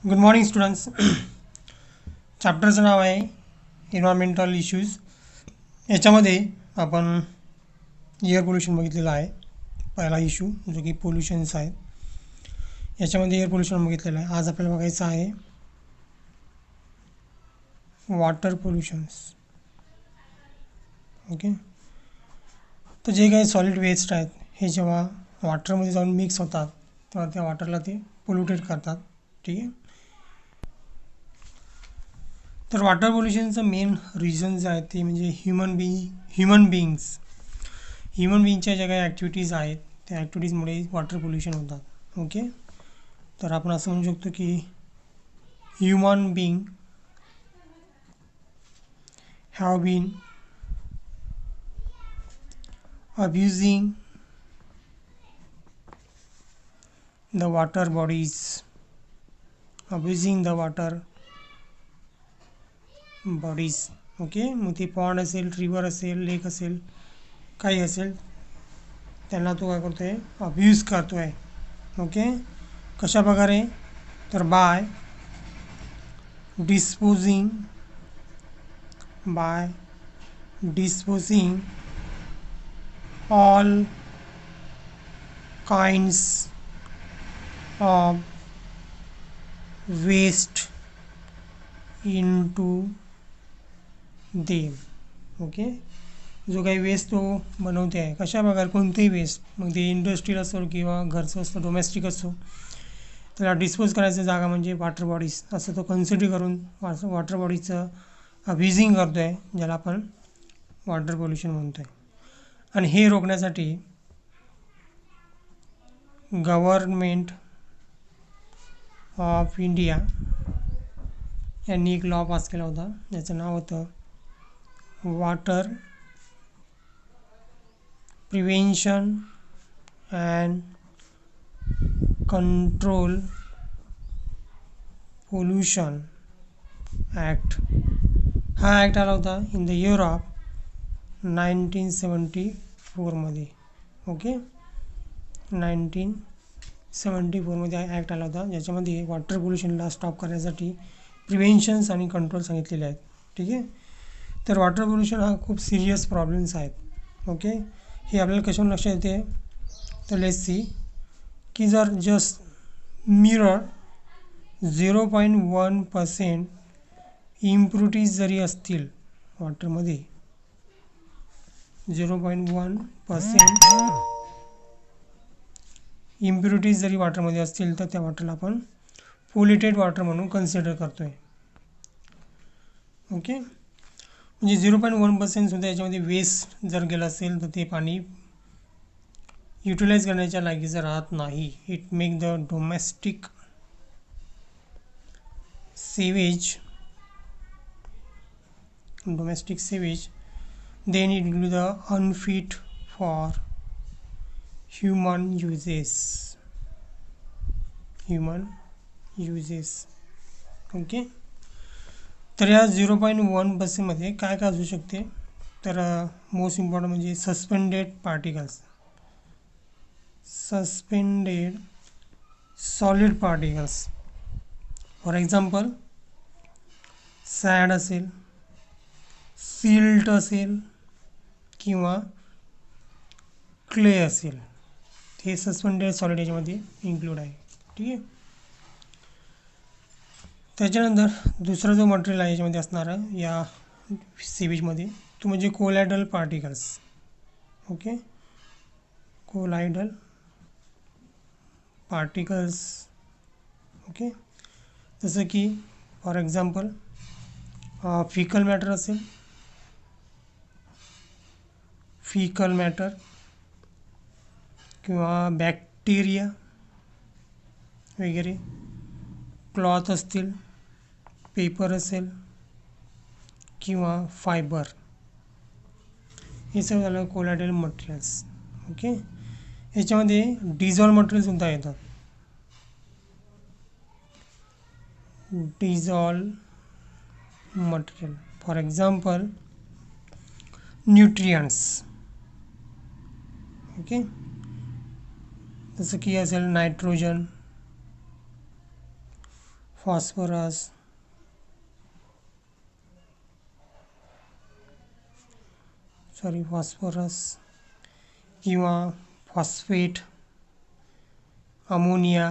Good morning students. चॅप्टरचं नाव आहे एन्व्हायरमेंटल इश्यूज. याच्यामध्ये आपण एअर पोल्युशन बघितलेलं आहे. पहिला इश्यू जो की पोल्युशन्स आहे. याच्यामध्ये एअर पोल्युशन बघितलेलं आहे. आज आपल्याला बघायचं आहे वॉटर पोल्युशन्स. ओके, तर जे काही सॉलिड वेस्ट आहेत हे जेव्हा वॉटरमध्ये जाऊन मिक्स होतात तेव्हा त्या वॉटरला ते पोल्युटेड करतात. ठीक आहे, तर वॉटर पोल्युशनचं मेन रिझन जे आहे ते म्हणजे ह्युमन बिईंगच्या ज्या काही ॲक्टिव्हिटीज आहेत त्या ॲक्टिव्हिटीजमुळे वॉटर पोल्युशन होतात. ओके, तर आपण असं म्हणू शकतो की human being have been abusing the water bodies, abusing the water bodies. Okay, मग ते पॉन्ड असेल, रिवर असेल, लेक असेल, काही असेल, त्यांना तो काय करतो आहे, अब्यूज करतो आहे. ओके, कशा प्रकारे, तर by disposing all kinds of waste into them. Okay, जो काही वेस्ट तो बनवते आहे, कशा प्रकारे, कोणतेही वेस्ट, मग ते इंडस्ट्रियल असो किंवा घरचं असतं, डोमेस्टिक असो, त्याला डिस्पोज करायचं जागा म्हणजे वॉटर बॉडीज असं तो कन्सिडर करून वॉटर बॉडीचं अब्युजिंग करतो आहे, ज्याला आपण वॉटर पोल्युशन म्हणतो आहे. आणि हे रोखण्यासाठी गव्हर्नमेंट ऑफ इंडिया यांनी एक लॉ पास केला होता, ज्याचं नाव होतं water prevention and control pollution act. हा ॲक्ट आला होता इन द इयर ऑफ 1974 मध्ये. ओके, 1974 मध्ये हा ॲक्ट आला होता, ज्याच्यामध्ये वॉटर पोल्युशनला स्टॉप करण्यासाठी प्रिव्हेन्शन्स आणि कंट्रोल सांगितलेले आहेत. ठीक आहे, तर वॉटर पोल्युशन हा खूप सिरियस प्रॉब्लेम्स आहेत. ओके, हे आपल्याला कशावरून लक्षात येते, तर लेट्स सी की जर जस्ट मिरर 0.1% इम्प्युरिटीज जरी असतील वॉटरमध्ये, 0.1% इम्प्युरिटीज जरी वॉटरमध्ये असतील तर त्या वॉटरला आपण पोल्युटेड वॉटर म्हणून कन्सिडर करतो आहे. ओके, म्हणजे 0.1% सुद्धा याच्यामध्ये वेस्ट जर गेलं असेल तर ते पाणी युटिलाइज करण्याच्या लायकीचं राहत नाही. It make the domestic sewage then it will be the unfit for human uses. Okay, तर या 0.1% मध्ये काय काय असू शकते, तर मोस्ट इम्पॉर्टंट म्हणजे suspended solid particles. For example sad असेल, सिल्ट असेल किंवा क्ले असेल, हे सस्पेंडेड सॉलिड याच्यामध्ये इन्क्लूड आहे. ठीक आहे, त्याच्यानंतर दुसरा जो मटेरियल आहे याच्यामध्ये असणारा या सीवेजमध्ये तो म्हणजे colloidal particles. Okay, colloidal particles. Okay, जसं की फॉर एक्झाम्पल फिकल मॅटर किंवा बॅक्टेरिया वगैरे, क्लॉथ असतील, पेपर असेल किंवा फायबर, हे सगळं झालं कोलायडल मटेरियल्स. ओके, याच्यामध्ये डिझॉल्व मटेरियलसुद्धा येतात. Dissolve material for example nutrients. Okay, जसं की असेल नायट्रोजन, फॉस्फरस, किंवा फॉस्फेट, अमोनिया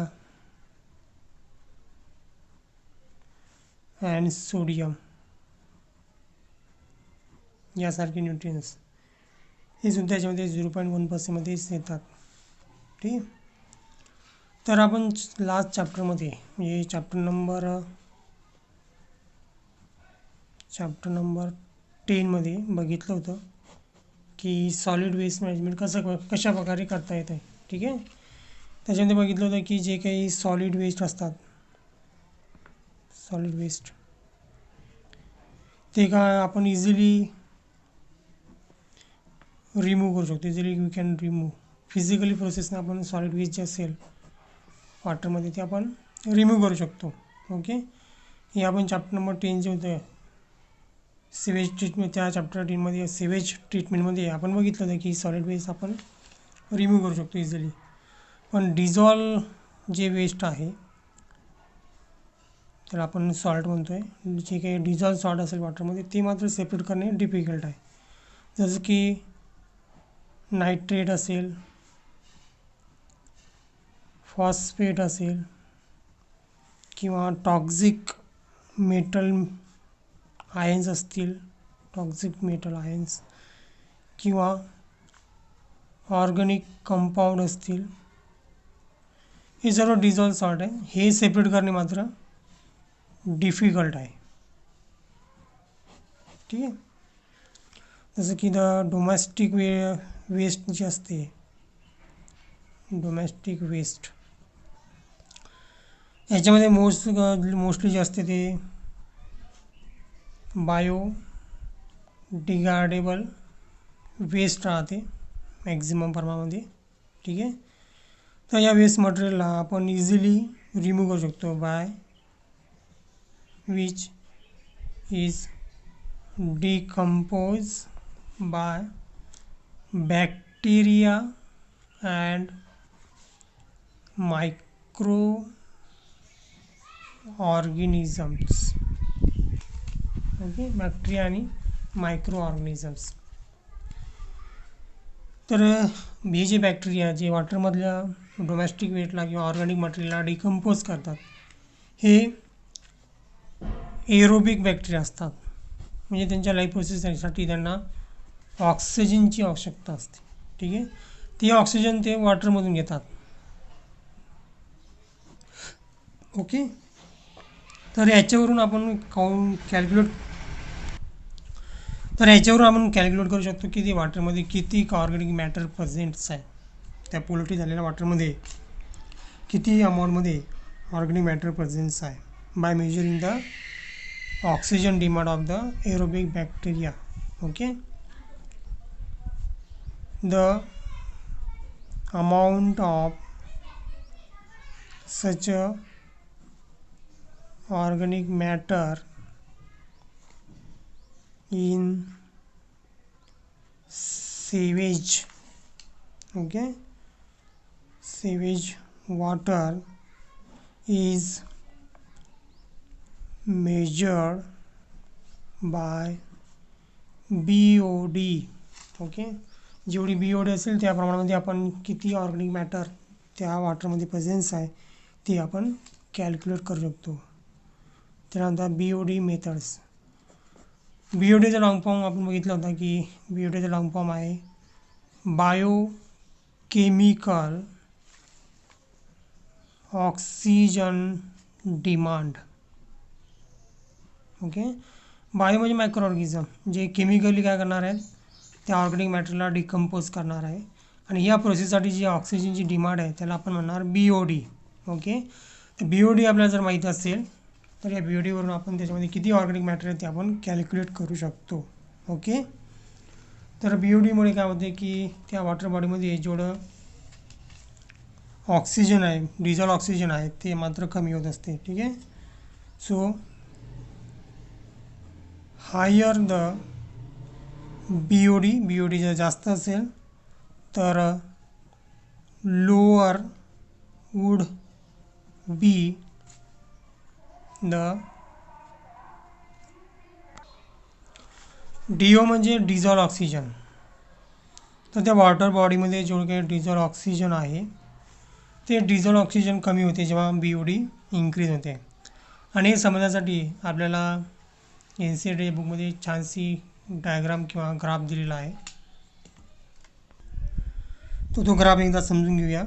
अँड सोडियम यासारखे न्यूट्रियन्स हे सुद्धा याच्यामध्ये 0.1% येतात. ठीक. तर आपण लास्ट चॅप्टरमध्ये म्हणजे चॅप्टर नंबर 10 मध्ये बघितलं होतं की सॉलिड वेस्ट मॅनेजमेंट कशा प्रकारे करता येतं आहे. ठीक आहे. त्याच्यामध्ये बघितलं होतं की जे काही सॉलिड वेस्ट असतात, सॉलिड वेस्ट ते का आपण इझिली रिमूव्ह करू शकतो. Easily we can remove physically प्रोसेसने आपण सॉलिड वेस्ट जे असेल वॉटरमध्ये ते आपण रिमूव्ह करू शकतो. ओके. हे आपण चॅप्टर नंबर 10 जे होतं सिवेज ट्रीटमेंट, त्या चॅप्टर 10मध्ये सिवेज ट्रीटमेंटमध्ये आपण बघितलं होतं की सॉलिड वेस्ट आपण रिमूव्ह करू शकतो इझिली. पण डिझॉल्व जे वेस्ट आहे तर आपण सॉल्ट म्हणतो आहे, जे काही डिझॉल्व सॉल्ट असेल वॉटरमध्ये ते मात्र सेपरेट करणे डिफिकल्ट आहे. जसं की नायट्रेट असेल, फॉस्फेट असेल किंवा टॉक्झिक मेटल आयन्स असतील, टॉक्झिक मेटल आयन्स किंवा ऑर्गॅनिक कंपाऊंड असतील, हे सर्व डिझॉल्व सॉल्ट आहे. हे सेपरेट करणे मात्र डिफिकल्ट आहे. ठीक आहे. जसं की डोमेस्टिक वेस्ट जे असते, डोमेस्टिक वेस्ट याच्यामध्ये मोस्टली जे असते ते बायोडिग्रेडेबल वेस्ट राहते मॅक्झिमम प्रमाणामध्ये. ठीक आहे. तर या वेस्ट मटेरियलला आपण इझिली रिमूव्ह करू शकतो by which is decompose by bacteria and micro organisms. Okay. Bacteria आणि मायक्रो ऑर्गॅनिझम्स. तर हे जे बॅक्टेरिया जे वॉटरमधल्या डोमेस्टिक वेस्टला किंवा ऑर्गॅनिक मटेरियलला डिकम्पोज करतात हे एरोबिक बॅक्टेरिया असतात. म्हणजे त्यांच्या लाईफ प्रोसेससाठी त्यांना ऑक्सिजनची आवश्यकता असते. ठीक आहे. ते ऑक्सिजन ते वॉटरमधून घेतात. ओके. तर याच्यावरून आपण कॅल्क्युलेट करू शकतो की ते वॉटरमध्ये किती ऑर्गॅनिक मॅटर प्रेझेंट्स आहे. त्या पोल्युटेड झालेल्या वॉटरमध्ये किती अमाऊंटमध्ये ऑर्गॅनिक मॅटर प्रेझेंट्स आहे by measuring the oxygen demand of the aerobic bacteria. Okay. The amount of such a organic matter in sewage, okay, sewage water is measured by BOD. Okay. जेवढी BOD असेल त्या प्रमाणामध्ये आपण किती organic matter त्या वॉटरमध्ये presence आहे ते आपण कॅल्क्युलेट करू शकतो. त्यानंतर BOD मेथड्स. BODचा लॉंग फॉर्म आपण बघितला होता की BODचा लॉंग फॉर्म आहे biochemical oxygen demand. Okay. Bio म्हणजे मायक्रो ऑर्गॅनिझम जे केमिकली काय करणार आहेत त्या ऑर्गॅनिक मॅटरला डिकम्पोज करणार आहे आणि या प्रोसेससाठी जी ऑक्सिजनची डिमांड आहे त्याला आपण म्हणणार BOD. ओके. तर BOD आपल्याला जर माहीत असेल तर या BOD वरून आपण त्याच्यामध्ये किती ऑर्गॅनिक मॅटर आहे ते आपण कॅल्क्युलेट करू शकतो. ओके. तर BOD मुळे काय होते की त्या वॉटर बॉडीमध्ये जेवढं ऑक्सिजन आहे, डिझॉल्व ऑक्सिजन आहे ते मात्र कमी होत असते. ठीक आहे. सो हायर द BOD जर जास्त असेल तर lower would be the DO म्हणजे डिझॉल्व ऑक्सिजन. तर त्या वॉटर बॉडीमध्ये जेवढं काही डिझॉल्व ऑक्सिजन आहे ते डिझॉल्व ऑक्सिजन कमी होते जेव्हा BOD इन्क्रीज होते. आणि हे समजण्यासाठी आपल्याला NCERT बुकमध्ये छानशी डायग्राम किंवा ग्राफ दिलेला आहे. तो ग्राफ एकदा समजून घेऊया.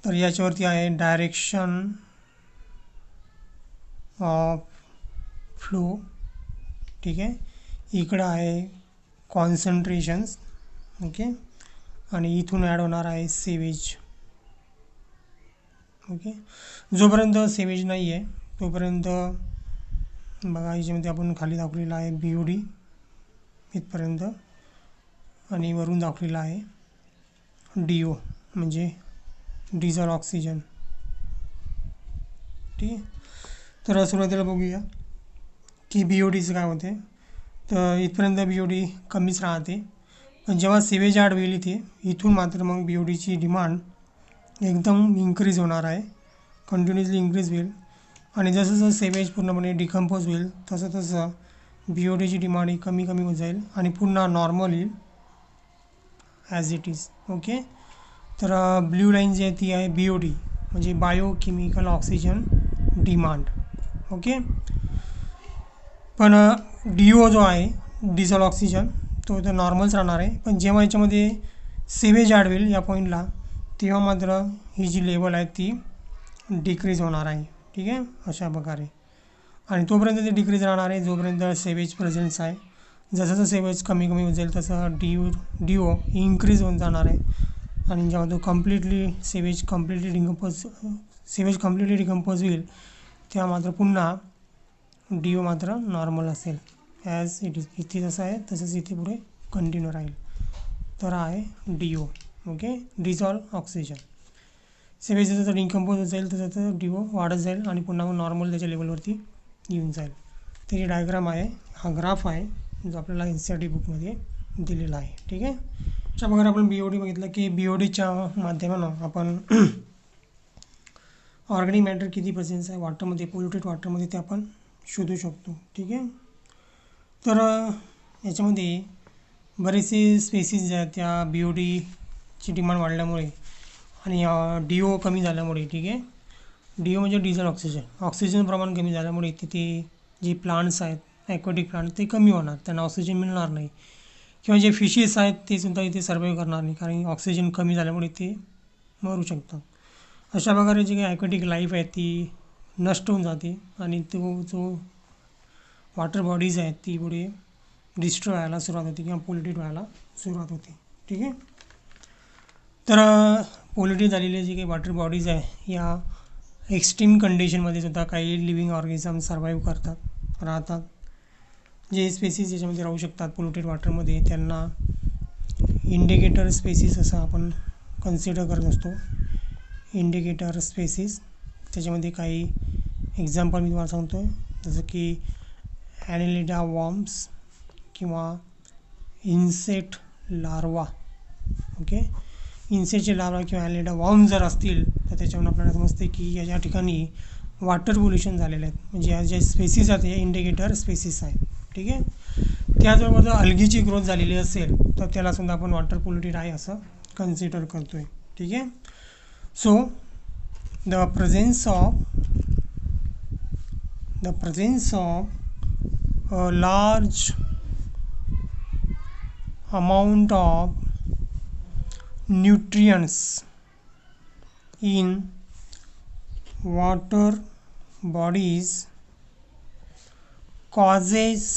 तर याच्यावरती आहे डायरेक्शन ऑफ फ्लो, ठीक आहे. इकडं आहे कॉन्सन्ट्रेशन्स, ओके. आणि इथून ॲड होणार आहे सेवेज, ओके. जोपर्यंत सेवेज नाही आहे तोपर्यंत बघा याच्यामध्ये आपण खाली दाखवलेला आहे BOD इथपर्यंत आणि वरून दाखवलेला आहे DO म्हणजे डिझॉल्व ऑक्सिजन, ठीक आहे. तर सुरुवातीला बघूया की BODचं काय होते. तर इथपर्यंत BOD कमीच राहते, पण जेव्हा सेवेज ॲड होईल इथून मात्र मग BODची डिमांड एकदम इन्क्रीज होणार आहे, कंटिन्युअसली इन्क्रीज होईल. आणि जसं जसं सेवेज पूर्णपणे डिकम्पोज होईल तसं तसं BODची डिमांड ही कमी कमी होत जाईल आणि पुन्हा नॉर्मल येईल ॲज इट इज, ओके. तर ब्ल्यू लाईन जी आहे ती आहे BOD म्हणजे बायोकेमिकल ऑक्सिजन डिमांड, ओके. पण DO जो आहे डिझॉल्व ऑक्सिजन तो तर नॉर्मल्स राहणार आहे, पण जेव्हा याच्यामध्ये सेवेज ॲड होईल या पॉईंटला तेव्हा मात्र ही जी लेवल आहे ती डिक्रीज होणार आहे, ठीक आहे, अशा प्रकारे. आणि तोपर्यंत ते डिक्रीज राहणार आहे जोपर्यंत सेवेज प्रेझेन्स आहे. जसं जसं सेवेज कमी कमी होत जाईल तसं DO इन्क्रीज होऊन जाणार आहे. आणि जेव्हा तो सेवेज कम्प्लिटली डिकम्पोज होईल तेव्हा मात्र पुन्हा DO मात्र नॉर्मल असेल ॲज इट इज. इथे जसं आहे तसंच इथे पुढे कंटिन्यू राहील. तर आहे DO, okay, dissolve oxygen. Sewage जसं डिकम्पोज होत जाईल तसं DO वाढत जाईल आणि पुन्हा नॉर्मल त्याच्या लेवलवरती येऊन जाईल. तर ही डायग्राम आहे, हा ग्राफ आहे जो आपल्याला NCERT बुकमध्ये दिलेला आहे, ठीक आहे. अशा प्रकारे आपण BOD बघितलं की BODच्या माध्यमानं आपण ऑर्गॅनिक मॅटर किती प्रेझेन्स आहे वॉटरमध्ये, पोल्युटेड वॉटरमध्ये ते आपण शोधू शकतो, ठीक आहे. तर याच्यामध्ये बरेचसे स्पेसिस जे आहेत त्या BODची डिमांड वाढल्यामुळे आणि DO कमी झाल्यामुळे, ठीक आहे. DO म्हणजे डिझॉल्व ऑक्सिजन प्रमाण कमी झाल्यामुळे तिथे जे प्लांट्स आहेत ॲक्वॅटिक प्लांट ते कमी होणार, त्यांना ऑक्सिजन मिळणार नाही. किंवा जे फिशेस आहेत ते सुद्धा इथे सर्वाईव्ह करणार नाही कारण ऑक्सिजन कमी झाल्यामुळे ते मरू शकतात. अशा प्रकारे जी काही ॲक्वॅटिक लाईफ आहे ती नष्ट होऊन जाते आणि तो जो वॉटर बॉडीज आहेत ती पुढे डिस्ट्रॉय व्हायला सुरुवात होते किंवा पोल्युटेड व्हायला सुरुवात होते, ठीक आहे. तर पोल्युटेड झालेले जे काही वॉटर बॉडीज आहे या एक्स्ट्रीम कंडिशनमध्ये सुद्धा काही लिव्हिंग ऑर्गॅनिझम सर्वाईव्ह राहतात. जे स्पेसिस याच्यामध्ये राहू शकतात पोल्युटेड वॉटरमध्ये त्यांना इंडिकेटर स्पेसिस असं आपण कन्सिडर करत असतो. इंडिकेटर स्पेसिस त्याच्यामध्ये काही एक्झाम्पल मी तुम्हाला सांगतो, जसं की ॲनेलिडा वॉर्म्स किंवा इन्सेक्ट लार्वा, ओके. इन्सेक्टचे लार्वा किंवा ॲनेलिडा वॉर्म्स जर असतील तर त्याच्यावरून आपल्याला समजते की या ठिकाणी वॉटर पोल्युशन झालेले आहेत, म्हणजे या ज्या स्पेसिस आहेत हे इंडिकेटर स्पेसिस आहेत, ठीक आहे. त्याचबरोबर जर अल्गीची ग्रोथ झालेली असेल तर त्यालासुद्धा आपण वॉटर पोल्युटेड आहे असं कन्सिडर करतो आहे, ठीक आहे. So the presence of a large amount of nutrients in water bodies causes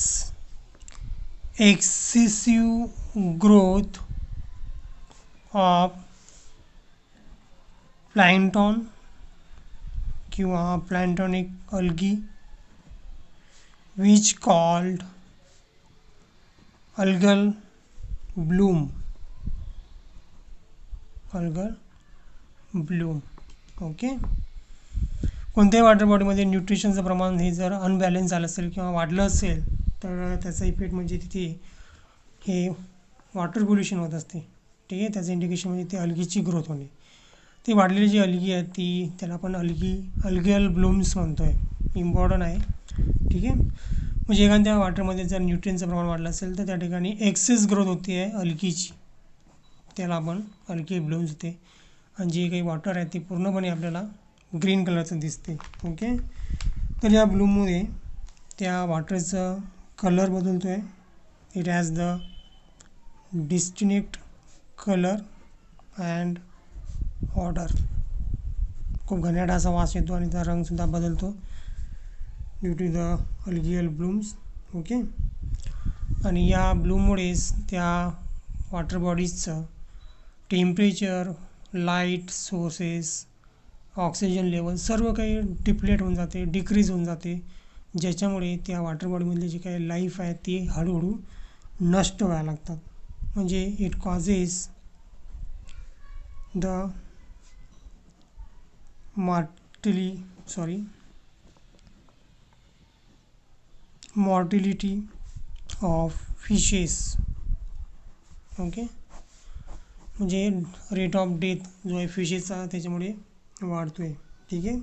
excessive growth of plankton किंवा planktonic algae which called algal bloom, okay. कोणत्याही वॉटर बॉडीमध्ये न्यूट्रिशनचं प्रमाण हे जर अनबॅलन्स झालं असेल किंवा वाढलं असेल तर त्याचा इफेक्ट म्हणजे तिथे हे वॉटर पोल्युशन होत असते, ठीक आहे. त्याचं इंडिकेशन म्हणजे ते अल्गीची ग्रोथ होणे. ती वाढलेली जी अल्गी आहे ती त्याला आपण अल्गल ब्लूम्स म्हणतो आहे, इम्पॉर्टंट आहे. ठीक आहे, म्हणजे एखाद्या वॉटरमध्ये जर न्यूट्रियनचं प्रमाण वाढलं असेल तर त्या ठिकाणी एक्सेस ग्रोथ होते आहे अल्गीची, त्याला आपण अल्गी ब्लूम्स होते. आणि जे काही वॉटर आहे ते पूर्णपणे आपल्याला ग्रीन कलरचं दिसते. ओके, तर या ब्लूममध्ये त्या वॉटरचं कलर बदलतो आहे. It has the distinct colour and order. खूप घनदाट असा वास येतो आणि त्याचा रंगसुद्धा बदलतो due to the algal blooms. Okay, आणि या ब्लूममुळेच त्या वॉटर बॉडीजचं temperature, light sources, oxygen level सर्व काही डिप्लेट होऊन जाते, डिक्रीज होऊन जाते, ज्याच्यामुळे त्या वॉटर बॉडीमधले जे काही लाईफ आहे ते हळूहळू नष्ट व्हायला लागतात. म्हणजे it causes the mortality of fishes. Okay, म्हणजे रेट ऑफ डेथ जो आहे फिशेसचा त्याच्यामुळे वाढतो आहे. ठीक आहे,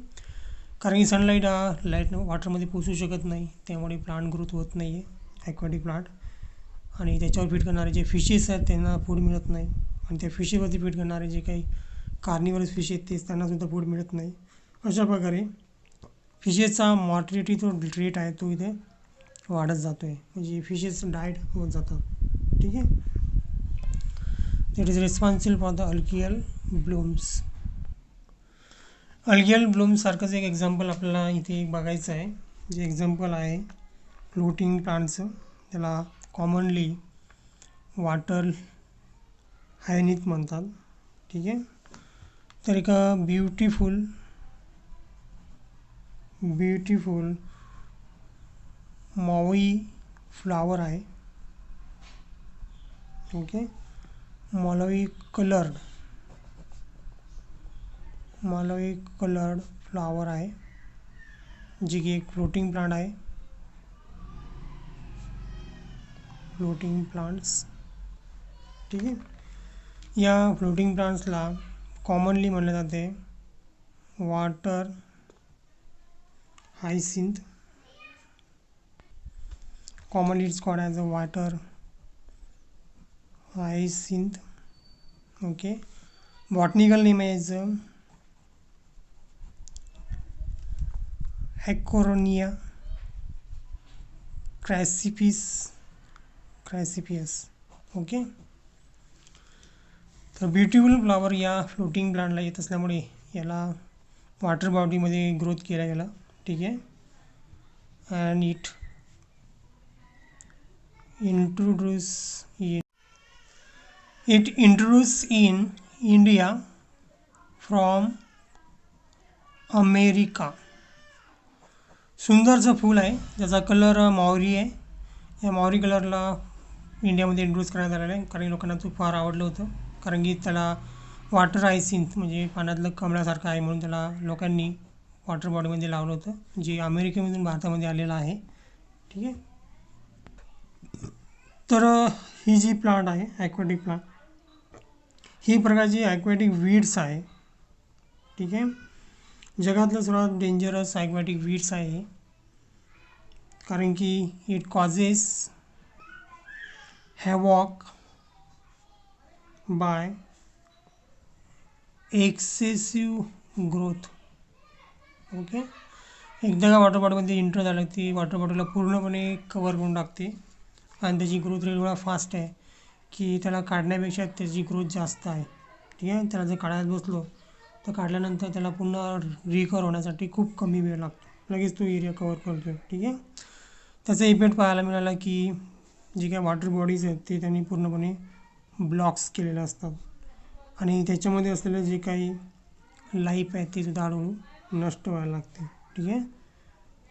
कारण की सनलाईट लाईट वॉटरमध्ये पोचू शकत नाही, त्यामुळे प्लांट ग्रोथ होत नाही आहे, ॲक्वॅटिक प्लांट. आणि त्याच्यावर फीड करणारे जे फिशेस आहेत त्यांना फूड मिळत नाही, आणि त्या फिशेवरती फीड करणारे जे काही कार्निवरस फिश आहेत तेच त्यांनासुद्धा फूड मिळत नाही. अशा प्रकारे फिशेसचा मॉर्टिलिटी जो रेट आहे तो इथे वाढत जातो आहे, म्हणजे फिशेस डायट होत जातात. ठीक आहे, it is responsible for the algal blooms. Algal ब्लूमसारखंच एक एक्झाम्पल आपल्याला इथे बघायचं आहे. जे एक्झाम्पल आहे फ्लोटिंग प्लांटचं, त्याला कॉमनली वॉटर हायनिथ म्हणतात. ठीक आहे, तर एक ब्युटिफुल मॉवी फ्लावर आहे. ओके, मॉलवी कलर्ड फ्लावर आहे, जी की एक फ्लोटिंग प्लांट आहे. Floating plants. ठीक आहे, या फ्लोटिंग प्लांट्सला कॉमनली म्हणले जाते water hyacinth. Commonly it's called as a water hyacinth. Okay, botanical name is Eichhornia crassipes. Okay, तर ब्युटिफुल फ्लॉवर या फ्लोटिंग प्लांटला येत असल्यामुळे याला वॉटर बॉडीमध्ये ग्रोथ केला गेला. ठीक आहे, and it introduce in India from America. सुंदरचं फूल आहे, ज्याचा कलर मॉरी आहे. या मॉरी कलरला इंडियामध्ये इंट्रोड्यूस करण्यात आलेलं आहे, कारण लोकांना तो फार आवडलं होतं, कारण की त्याला वॉटर हायसिंथ म्हणजे पाण्यातलं कमळासारखं आहे म्हणून त्याला लोकांनी वॉटर बॉडीमध्ये लावलं होतं, जे अमेरिकेमधून भारतामध्ये आलेलं आहे. ठीक आहे, तर ही जी प्लांट आहे ॲक्वॅटिक प्लांट, ही प्रकारची ॲक्वॅटिक वीड्स आहे. ठीक आहे, जगातलं सर्वात डेंजरस ॲक्वॅटिक वीड्स आहे, कारण की it causes havoc by excessive growth. Okay, एकदा का वॉटर बॉडीमध्ये इंटर झालं ती वॉटर बॉडीला पूर्णपणे कवर करून टाकते, आणि त्याची ग्रोथ रेट एवढा फास्ट आहे की त्याला काढण्यापेक्षा त्याची ग्रोथ जास्त आहे. ठीक आहे, त्याला जर काढायला बसलो तर काढल्यानंतर त्याला पुन्हा रिकवर होण्यासाठी खूप कमी वेळ लागतो, लगेच तो एरिया कवर करतो. ठीक आहे, त्याचा इफेक्ट पाहायला मिळाला की जे काही वॉटर बॉडीज आहेत ते त्यांनी पूर्णपणे ब्लॉक्स केलेले असतात, आणि त्याच्यामध्ये असलेलं जे काही लाईफ आहे ते सुद्धा हळूहळू नष्ट व्हायला लागते. ठीक आहे,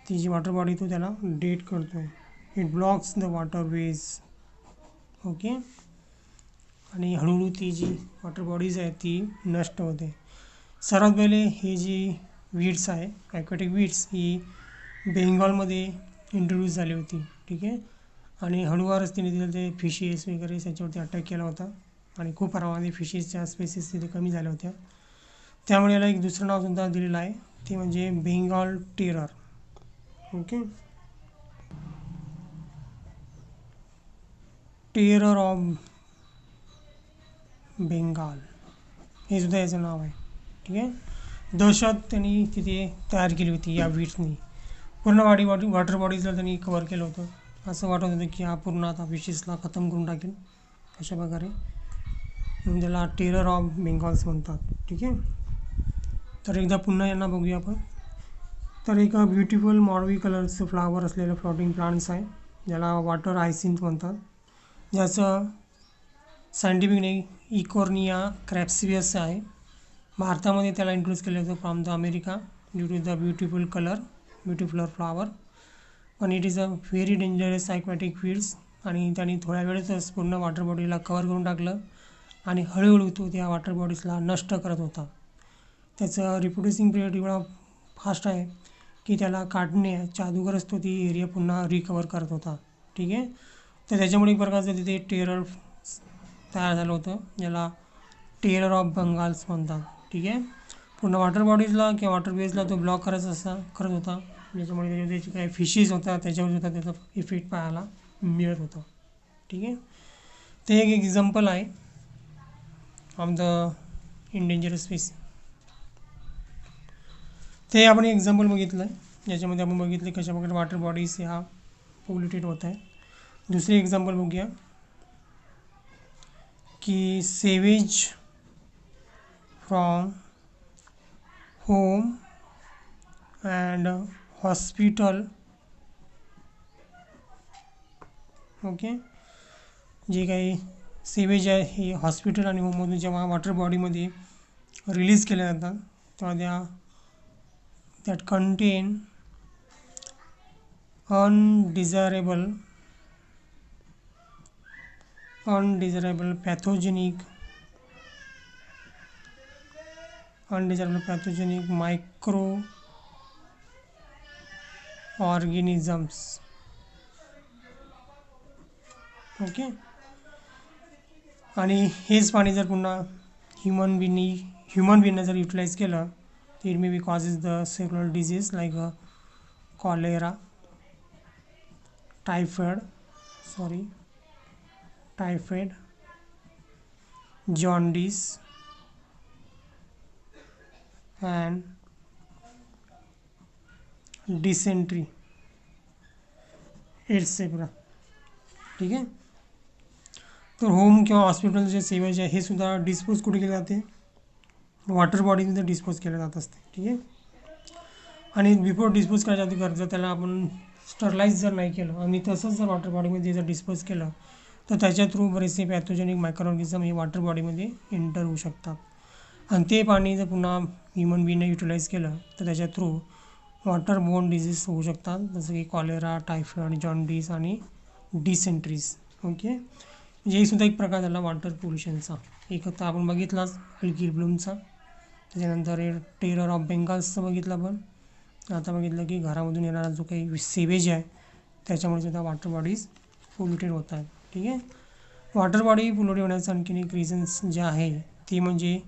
ती जी वॉटर बॉडी तो त्याला डेट करतो आहे. It blocks the waterways. Okay, आणि हळूहळू ती जी वॉटर बॉडीज आहे ती नष्ट होते. सर्वात पहिले ही जी वीड्स आहे ॲक्वॅटिक वीड्स ही बेंगॉलमध्ये इंट्रोड्यूस झाली होती. ठीक आहे, आणि हळूवारच तिने तिथे ते फिशेस वगैरे त्याच्यावरती अटॅक केला होता, आणि खूप प्रमाणामध्ये फिशेसच्या स्पेसिस तिथे कमी झाल्या होत्या. त्यामुळे याला एक दुसरं नावसुद्धा दिलेलं आहे, ते म्हणजे Bengal terror. Okay. Terror of Bengal हे सुद्धा याचं नाव आहे. ठीक आहे. दहशत त्यांनी तिथे तयार केली होती या वीड्सनी. पूर्ण वॉटर बॉडीजला त्यांनी कवर केलं होतं. असं वाटत होतं की हा पूर्ण आता फिशेसला खतम करून टाकेल अशा प्रकारे. म्हणून त्याला टेरर ऑफ बेंगॉल्स म्हणतात. ठीक आहे. तर एकदा पुन्हा यांना बघूया आपण. तर एक ब्युटिफुल मॉर्वी कलरचं फ्लावर असलेलं फ्लॉटिंग प्लांट्स आहे, ज्याला वॉटर हायसिंथ म्हणतात, ज्याचं सायंटिफिक नेम इकोर्निया क्रॅप्सियस आहे. भारतामध्ये त्याला इंट्रोड्यूस केलं होतं from the America due to the beautiful flower. पण it is a very dangerous aquatic weeds. आणि त्यांनी थोड्या वेळेतच पूर्ण वॉटर बॉडीला कवर करून टाकलं आणि हळूहळू तो त्या वॉटर बॉडीजला नष्ट करत होता. त्याचं रिप्रोड्युसिंग पिरियड एवढा फास्ट आहे की त्याला काढण्याच्या अगोदरच तो ती एरिया पुन्हा रिकवर करत होता. ठीक आहे. तर त्याच्यामुळे एक प्रकारचं तिथे टेरर तयार झालं होतं, ज्याला टेरर ऑफ बंगाल्स म्हणतात. ठीक आहे. पूर्ण वॉटर बॉडीजला किंवा वॉटर वेजला तो ब्लॉक करत होता, ज्याच्यामुळे त्याचे काही फिशेस होता त्याच्यावर सुद्धा त्याचा इफेक्ट पाहायला मिळत होता. ठीक आहे. ते एक एक्झाम्पल आहे ऑफ द इंडेंजरस स्पीसीज. ते आपण एक्झाम्पल बघितलं आहे, ज्याच्यामध्ये आपण बघितले कशा प्रकारे वॉटर बॉडीज ह्या पोल्युटेड होत आहे. दुसरे एक्झाम्पल बघूया की sewage from home and hospital. Okay. जे काही सेवेज आहे हे हॉस्पिटल आणि होममधून जेव्हा वॉटर बॉडीमध्ये रिलीज केल्या जातात तेव्हा that contain undesirable pathogenic microorganisms. Okay. आणि हेच पाणी जर पुन्हा ह्युमन बीइंगनं जर युटिलाइज केलं, it may be causes the several disease like cholera, typhoid, jaundice and dysentery etc. ठीक आहे. तर होम किंवा हॉस्पिटल जे सेवेज आहे हे सुद्धा डिस्पोज कुठे केले जाते, वॉटर बॉडीमध्ये डिस्पोज केलं जात असते. ठीक आहे. आणि बिफोर डिस्पोज करायच्या आधी जर त्याला आपण स्टरलाइज जर नाही केलं आणि तसंच जर वॉटर बॉडीमध्ये जर डिस्पोज केलं तर त्याच्या थ्रू बरेचसे पॅथोजेनिक मायक्रोऑर्गॅनिझम हे वॉटर बॉडीमध्ये एंटर होऊ शकतात. आणि ते पाणी जर पुन्हा ह्युमन बीने युटिलाइज केलं तर त्याच्या थ्रू वॉटर बोर्न डिजीज होऊ शकतात, जसं की कॉलेरा, टायफॉइड, जॉन्डिस आणि डिसेंट्रीज. ओके. म्हणजे सुद्धा एक प्रकार झाला वॉटर पोल्युशनचा. एक आता आपण बघितलाच अल्गिल ब्लूमचा, त्याच्यानंतर टेरर ऑफ बेंगाल्सचं बघितलं आपण. आता बघितलं की घरामधून येणारा जो काही सेवेज आहे त्याच्यामुळे सुद्धा वॉटर बॉडीज पोल्युटेड होत आहेत. ठीक आहे. वॉटर बॉडी पोल्युटेड होण्याचं आणखीन एक रिझन्स जे आहे ते म्हणजे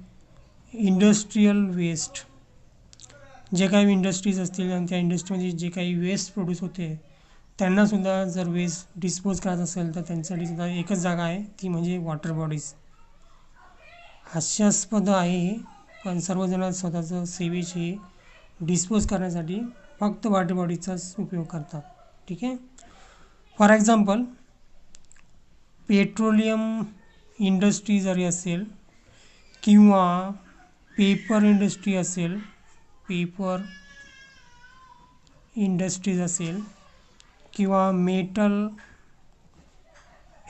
इंडस्ट्रीयल वेस्ट. जे काही इंडस्ट्रीज असतील आणि त्या इंडस्ट्रीमध्ये जे काही वेस्ट प्रोड्यूस होते त्यांनासुद्धा जर वेस्ट डिस्पोज करायचं असेल तर त्यांच्यासाठी सुद्धा एकच जागा आहे, ती म्हणजे वॉटर बॉडीज. हास्यास्पद आहे, पण सर्वजण स्वतःचं सेवेज हे डिस्पोज करण्यासाठी फक्त वॉटर बॉडीचाच उपयोग करतात. ठीक आहे. फॉर एक्झाम्पल पेट्रोलियम इंडस्ट्री जरी असेल किंवा पेपर इंडस्ट्रीज असेल किंवा मेटल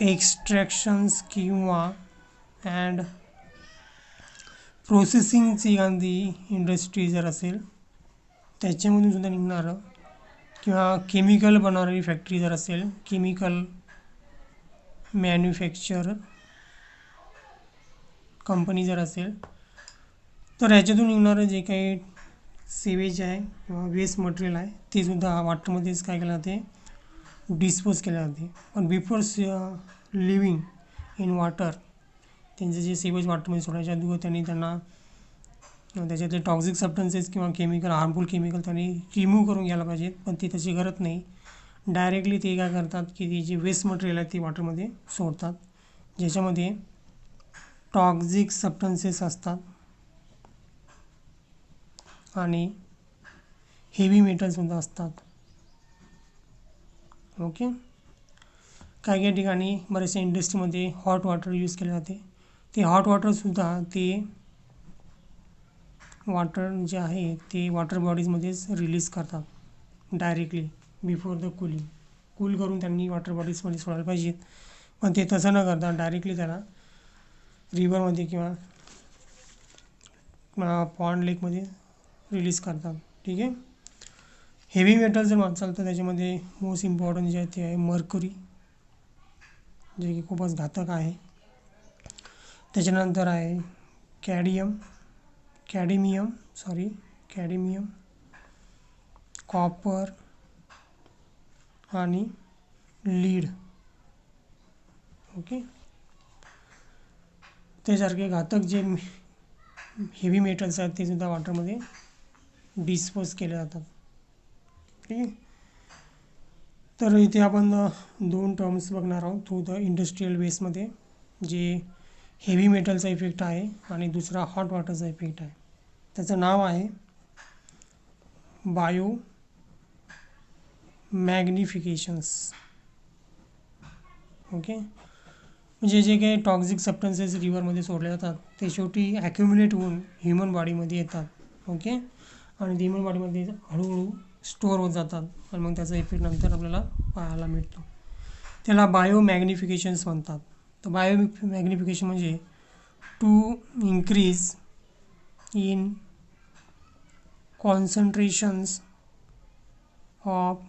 एक्स्ट्रॅक्शन्स किंवा अँड प्रोसेसिंगची एखादी इंडस्ट्री जर असेल त्याच्यामधून सुद्धा निघणारं, किंवा केमिकल बनवणारी फॅक्टरी जर असेल, केमिकल मॅन्युफॅक्चर कंपनी जर असेल, तर ह्याच्यातून निघणारं जे काही सेवेज आहे किंवा वेस्ट मटेरियल आहे ते सुद्धा वॉटरमध्येच काय केलं जाते, डिस्पोज केले जाते. पण बिफोर लिव्हिंग इन वॉटर त्यांचे जे सेवेज वॉटरमध्ये सोडायच्या अगोदर त्यांना त्याच्यातले टॉक्सिक सबस्टन्सेस किंवा केमिकल हार्मफुल केमिकल त्यांनी रिमूव्ह करून घ्यायला पाहिजेत, पण ते तशी करत नाही. डायरेक्टली ते काय करतात की ती जे वेस्ट मटेरियल आहे ते वॉटरमध्ये सोडतात, ज्याच्यामध्ये टॉक्सिक सबस्टन्सेस असतात आणि हेवी मेटलसुद्धा असतात. ओके. काही काही ठिकाणी बऱ्याचशा इंडस्ट्रीमध्ये हॉट वॉटर यूज केले जाते. ते हॉट वॉटरसुद्धा ते वॉटर जे आहे ते वॉटर बॉडीजमध्येच रिलीज करतात directly before the cooling. Cool करून त्यांनी वॉटर बॉडीजमध्ये सोडायला पाहिजेत, पण ते तसं न करता डायरेक्टली त्याला रिव्हरमध्ये किंवा पॉन्ड लेकमध्ये रिलीज करतात. ठीक आहे. हेवी मेटल जर वाचाल तर त्याच्यामध्ये मोस्ट इम्पॉर्टंट जे आहे ते आहे मर्क्युरी, जे की खूपच घातक आहे. त्याच्यानंतर आहे कॅडमियम, कॉपर आणि लीड. ओके. त्यासारखे घातक जे हेवी मेटल्स आहेत ते सुद्धा वॉटरमध्ये डिस्पोज केले जातात. ठीक आहे. तर इथे आपण दोन टर्म्स बघणार आहोत थ्रू द इंडस्ट्रियल वेस्टमध्ये, जे हेवी मेटलचा इफेक्ट आहे आणि दुसरा हॉट वॉटरचा इफेक्ट आहे. त्याचं नाव आहे बायो मॅग्निफिकेशन्स. ओके. म्हणजे जे काही टॉक्सिक सबस्टन्सेस रिव्हरमध्ये सोडले जातात ते शेवटी ॲक्युम्युलेट होऊन ह्युमन बॉडीमध्ये येतात. ओके. आणि ते ह्युमन बॉडीमध्ये हळूहळू स्टोअर होत जातात आणि मग त्याचा इफेक्ट नंतर आपल्याला पाहायला मिळतो. त्याला बायो मॅग्निफिकेशन्स म्हणतात. तर बायो मॅग्निफिकेशन म्हणजे to increase in concentrations of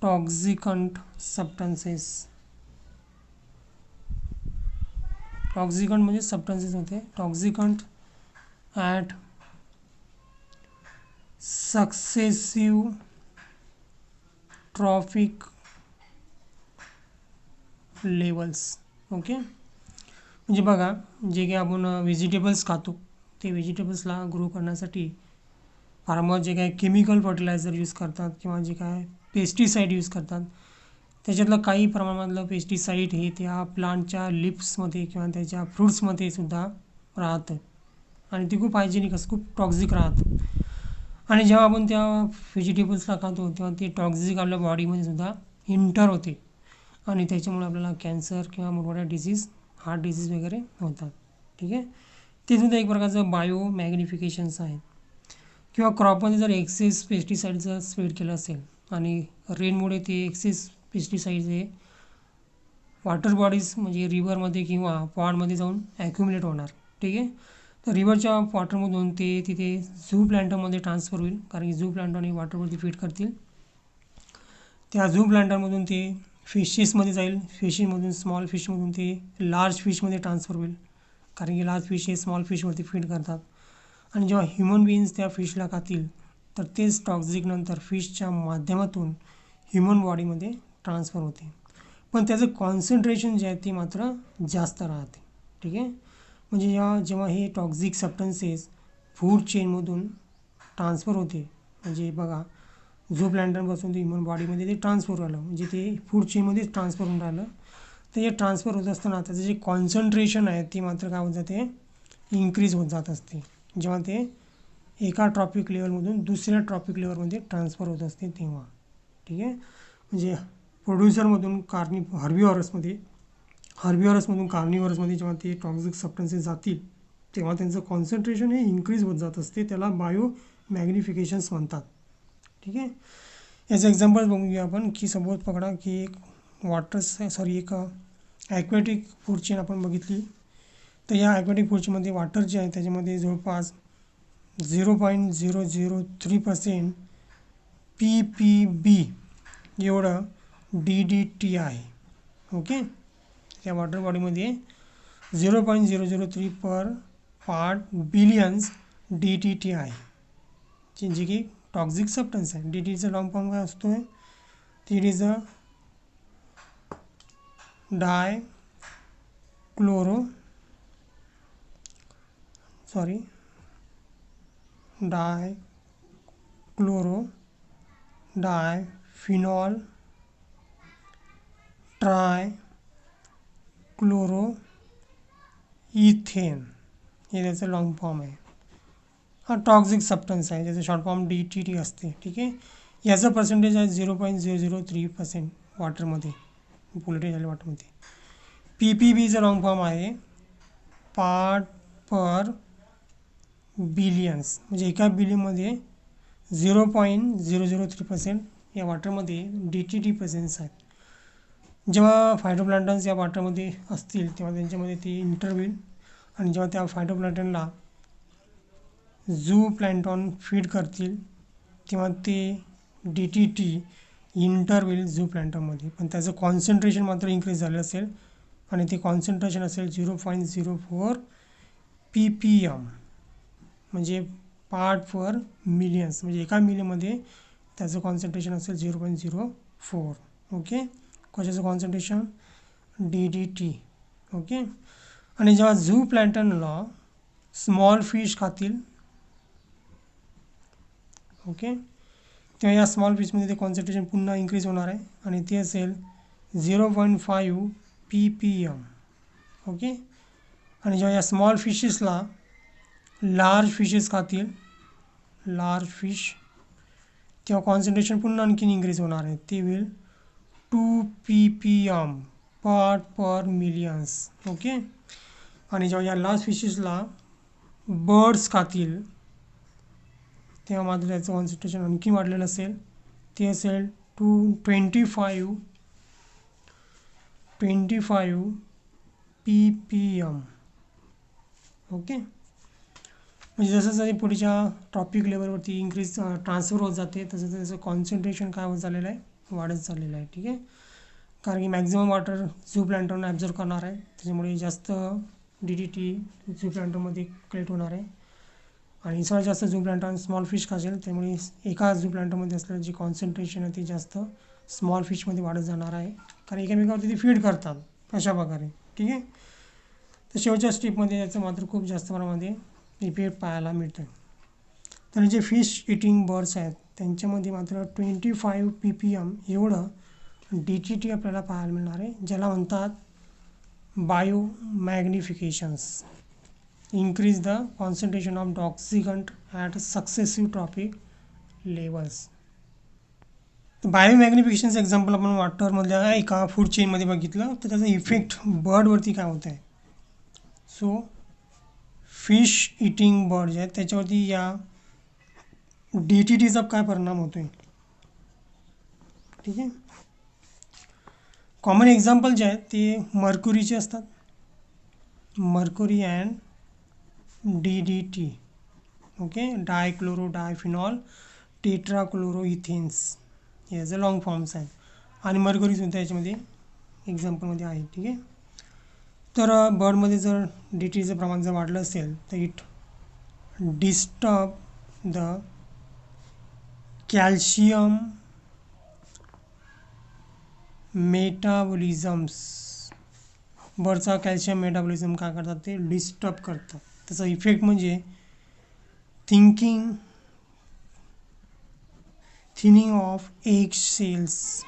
toxicant substances. Toxicant म्हणजे सबस्टन्सेस होते. Toxicant at successive trophic levels. Okay. म्हणजे बघा, जे काही आपण व्हेजिटेबल्स खातो ते व्हेजिटेबल्सला ग्रो करण्यासाठी फार्मर जे काय केमिकल फर्टिलायझर यूज करतात किंवा जे काय पेस्टिसाईड यूज करतात, त्याच्यातलं काही प्रमाणामधलं पेस्टिसाईड हे त्या प्लांटच्या लिप्समध्ये किंवा त्याच्या फ्रूट्समध्ये सुद्धा राहतं आणि ते खूप हायजेनिक असतं, खूप टॉक्झिक राहतं. आणि जेव्हा आपण त्या व्हेजिटेबल्सला खातो तेव्हा ते टॉक्झिक आपल्या बॉडीमध्ये सुद्धा इंटर होते आणि त्याच्यामुळे आपल्याला कॅन्सर किंवा मोठमोठ्या डिसीज, हार्ट डिसीज वगैरे होतात. ठीक आहे. ते सुद्धा एक प्रकारचं बायो मॅग्निफिकेशन्स आहेत. किंवा क्रॉपमध्ये जर एक्सेस पेस्टिसाईडचं स्प्रेड केलं असेल आणि रेनमुळे ते एक्सेस पेस्टिसाईड्स हे वॉटर बॉडीज म्हणजे रिव्हरमध्ये किंवा पॉन्डमध्ये जाऊन ॲक्युमुलेट होणार. ठीक आहे. तर रिव्हरच्या वॉटरमधून ते तिथे झू प्लॅन्टरमध्ये ट्रान्सफर होईल, कारण की झू प्लॅन्टरने वॉटरवरती फीड करतील. त्या झू प्लॅन्टरमधून ते फिशेसमध्ये जाईल, फिशमधून स्मॉल फिशमधून ते लार्ज फिशमध्ये ट्रान्सफर होईल, कारण की लार्ज फिश हे स्मॉल फिशवरती फीड करतात. आणि जेव्हा ह्युमन बिईंग्स त्या फिशला खातील तर तेच टॉक्झिक नंतर फिशच्या माध्यमातून ह्युमन बॉडीमध्ये ट्रान्सफर होते, पण त्याचं कॉन्सन्ट्रेशन जे आहे ते मात्र जास्त राहते. ठीक आहे. म्हणजे जेव्हा हे टॉक्झिक सबस्टन्सेस फूड चेनमधून ट्रान्सफर होते, म्हणजे बघा झू प्लॅन्टरपासून ते ह्युमन बॉडीमध्ये ते ट्रान्सफर झालं, म्हणजे ते फूड चेनमध्येच ट्रान्सफर होऊन राहिलं. तर हे ट्रान्सफर होत असताना त्याचं जे कॉन्सन्ट्रेशन आहे ते मात्र काय होत जाते, इन्क्रीज होत जात असते, जेव्हा ते एका ट्रॉपिक लेवलमधून दुसऱ्या ट्रॉपिक लेवलमध्ये ट्रान्सफर होत असते तेव्हा. ठीक आहे. म्हणजे प्रोड्युसरमधून हर्बिवरसमधून कार्निवरसमध्ये जेव्हा ते टॉक्झिक सबस्टन्सेस जातील तेव्हा त्यांचं कॉन्सन्ट्रेशन हे इन्क्रीज होत जात असते, त्याला बायो मॅग्निफिकेशन्स म्हणतात. ठीक आहे. याचं एक्झाम्पल बघूया आपण, की सपोज पकडा की एक एक ॲक्वॅटिक फूड चेन आपण बघितली. तर या ॲक्वॅटिक फूड चेनमध्ये वॉटर जे आहे त्याच्यामध्ये जवळपास 0.003% PPB एवढं DDT आहे. ओके. त्या वॉटर बॉडीमध्ये 0.003 पर पार्ट बिलियन्स DDT आहे, जे की टॉक्झिक सबस्टन्स आहे. DDTचा लॉंग फॉर्म काय असतो, it is a sorry dichloro diphenyl trichloro ethane हे त्याचं लॉंग फॉर्म आहे. हा टॉक्सिक सबस्टन्स आहे ज्याचं शॉर्ट फॉर्म DTT असते. ठीक आहे. याचं पर्सेंटेज आहे 0.003% वॉटरमध्ये, पोल्युटेड झालेल्या वॉटरमध्ये. PPBचं लॉंग फॉर्म आहे पार्ट पर बिलियन्स, म्हणजे एका बिलियनमध्ये 0.003% या वॉटरमध्ये DTT प्रेझेन्स आहेत. जेव्हा फायटोप्लॅन्टन्स या वॉटरमध्ये असतील तेव्हा त्यांच्यामध्ये ते इंटरव्हील, आणि जेव्हा त्या फायटोप्लॅन्टनला झू प्लॅन्टॉन फीड करतील तेव्हा ते DTT इंटरव्हील झू प्लॅन्टॉनमध्ये, पण त्याचं कॉन्सन्ट्रेशन मात्र इन्क्रीज झालं असेल आणि ते कॉन्सन्ट्रेशन असेल 0.04 ppm, म्हणजे पार्ट पर मिलियन्स, म्हणजे एका मिलियनमध्ये त्याचं कॉन्सन्ट्रेशन असेल 0.04. ओके. कशाचं कॉन्सन्ट्रेशन? DDT. ओके. आणि जेव्हा झू प्लॅन्टनला स्मॉल फिश खातील, ओके, तेव्हा या स्मॉल फिशमध्ये ते कॉन्सन्ट्रेशन पुन्हा इन्क्रीज होणार आहे आणि ते असेल 0.5 ppm. ओके. आणि जेव्हा या स्मॉल फिशेसला लार्ज फिशेस खातील, लार्ज फिश, तेव्हा कॉन्सन्ट्रेशन पुन्हा आणखीन इन्क्रीज होणार आहे, ते होईल 2 ppm पार्ट पर मिलियन्स. ओके. आणि जेव्हा या लार्ज फिशेसला बर्ड्स खातील तेव्हा मात्र त्याचं कॉन्सन्ट्रेशन आणखी वाढलेलं असेल, ते असेल 25 ppm. ओके. म्हणजे जसं जसं पुढच्या टॉपिक लेवलवरती इन्क्रीज ट्रान्सफर होत जाते तसं त्याचं कॉन्सन्ट्रेशन काय होत झालेलं आहे, वाढत चाललेलं आहे. ठीक आहे. कारण की मॅक्झिमम वॉटर झू प्लॅन्टॉन ॲब्झॉर्ब करणार आहे, त्याच्यामुळे जास्त DDT झू प्लॅन्टॉनमध्ये कलेक्ट होणार आहे आणि सर्वात जास्त झू प्लॅन्टॉन स्मॉल फिश खासेल, त्यामुळे एका झू प्लॅन्टॉनमध्ये असलेलं जे कॉन्सन्ट्रेशन आहे ते जास्त स्मॉल फिशमध्ये वाढत जाणार आहे, कारण एकमेकावरती ते फीड करतात अशा प्रकारे. ठीक आहे. तर शेवटच्या स्टेपमध्ये याचं मात्र खूप जास्त प्रमाणामध्ये इफेक्ट पाहायला मिळतं. तर जे फिश इटिंग बर्ड्स आहेत त्यांच्यामध्ये मात्र 25 ppm एवढं DTT आपल्याला पाहायला मिळणार आहे, ज्याला म्हणतात biomagnifications. increase the concentration of oxygen at successive trophic levels. बायोमॅग्निफिकेशनचं एक्झाम्पल आपण वॉटरमधल्या एका फूड चेनमध्ये बघितलं तर त्याचा इफेक्ट बर्डवरती काय होत आहे. सो फिश इटिंग बर्ड जे आहेत त्याच्यावरती या DTTचा काय परिणाम होतो आहे. ठीक आहे. कॉमन एक्झाम्पल जे आहेत ते मर्क्युरीचे असतात, mercury and DDT. Okay. Dichloro diphenyl tetrachloroethanes याचे लॉंग फॉर्म्स आहेत आणि मर्क्युरीसुद्धा याच्यामध्ये एक्झाम्पलमध्ये आहे. ठीक आहे. तर बर्डमध्ये जर DTTचं प्रमाण जर वाढलं असेल तर it disturb the calcium metabolisms. बर्डचा कॅल्शियम मेटाबॉलिझम काय करतात ते डिस्टर्ब करतात. त्याचा इफेक्ट म्हणजे thinning of egg shells,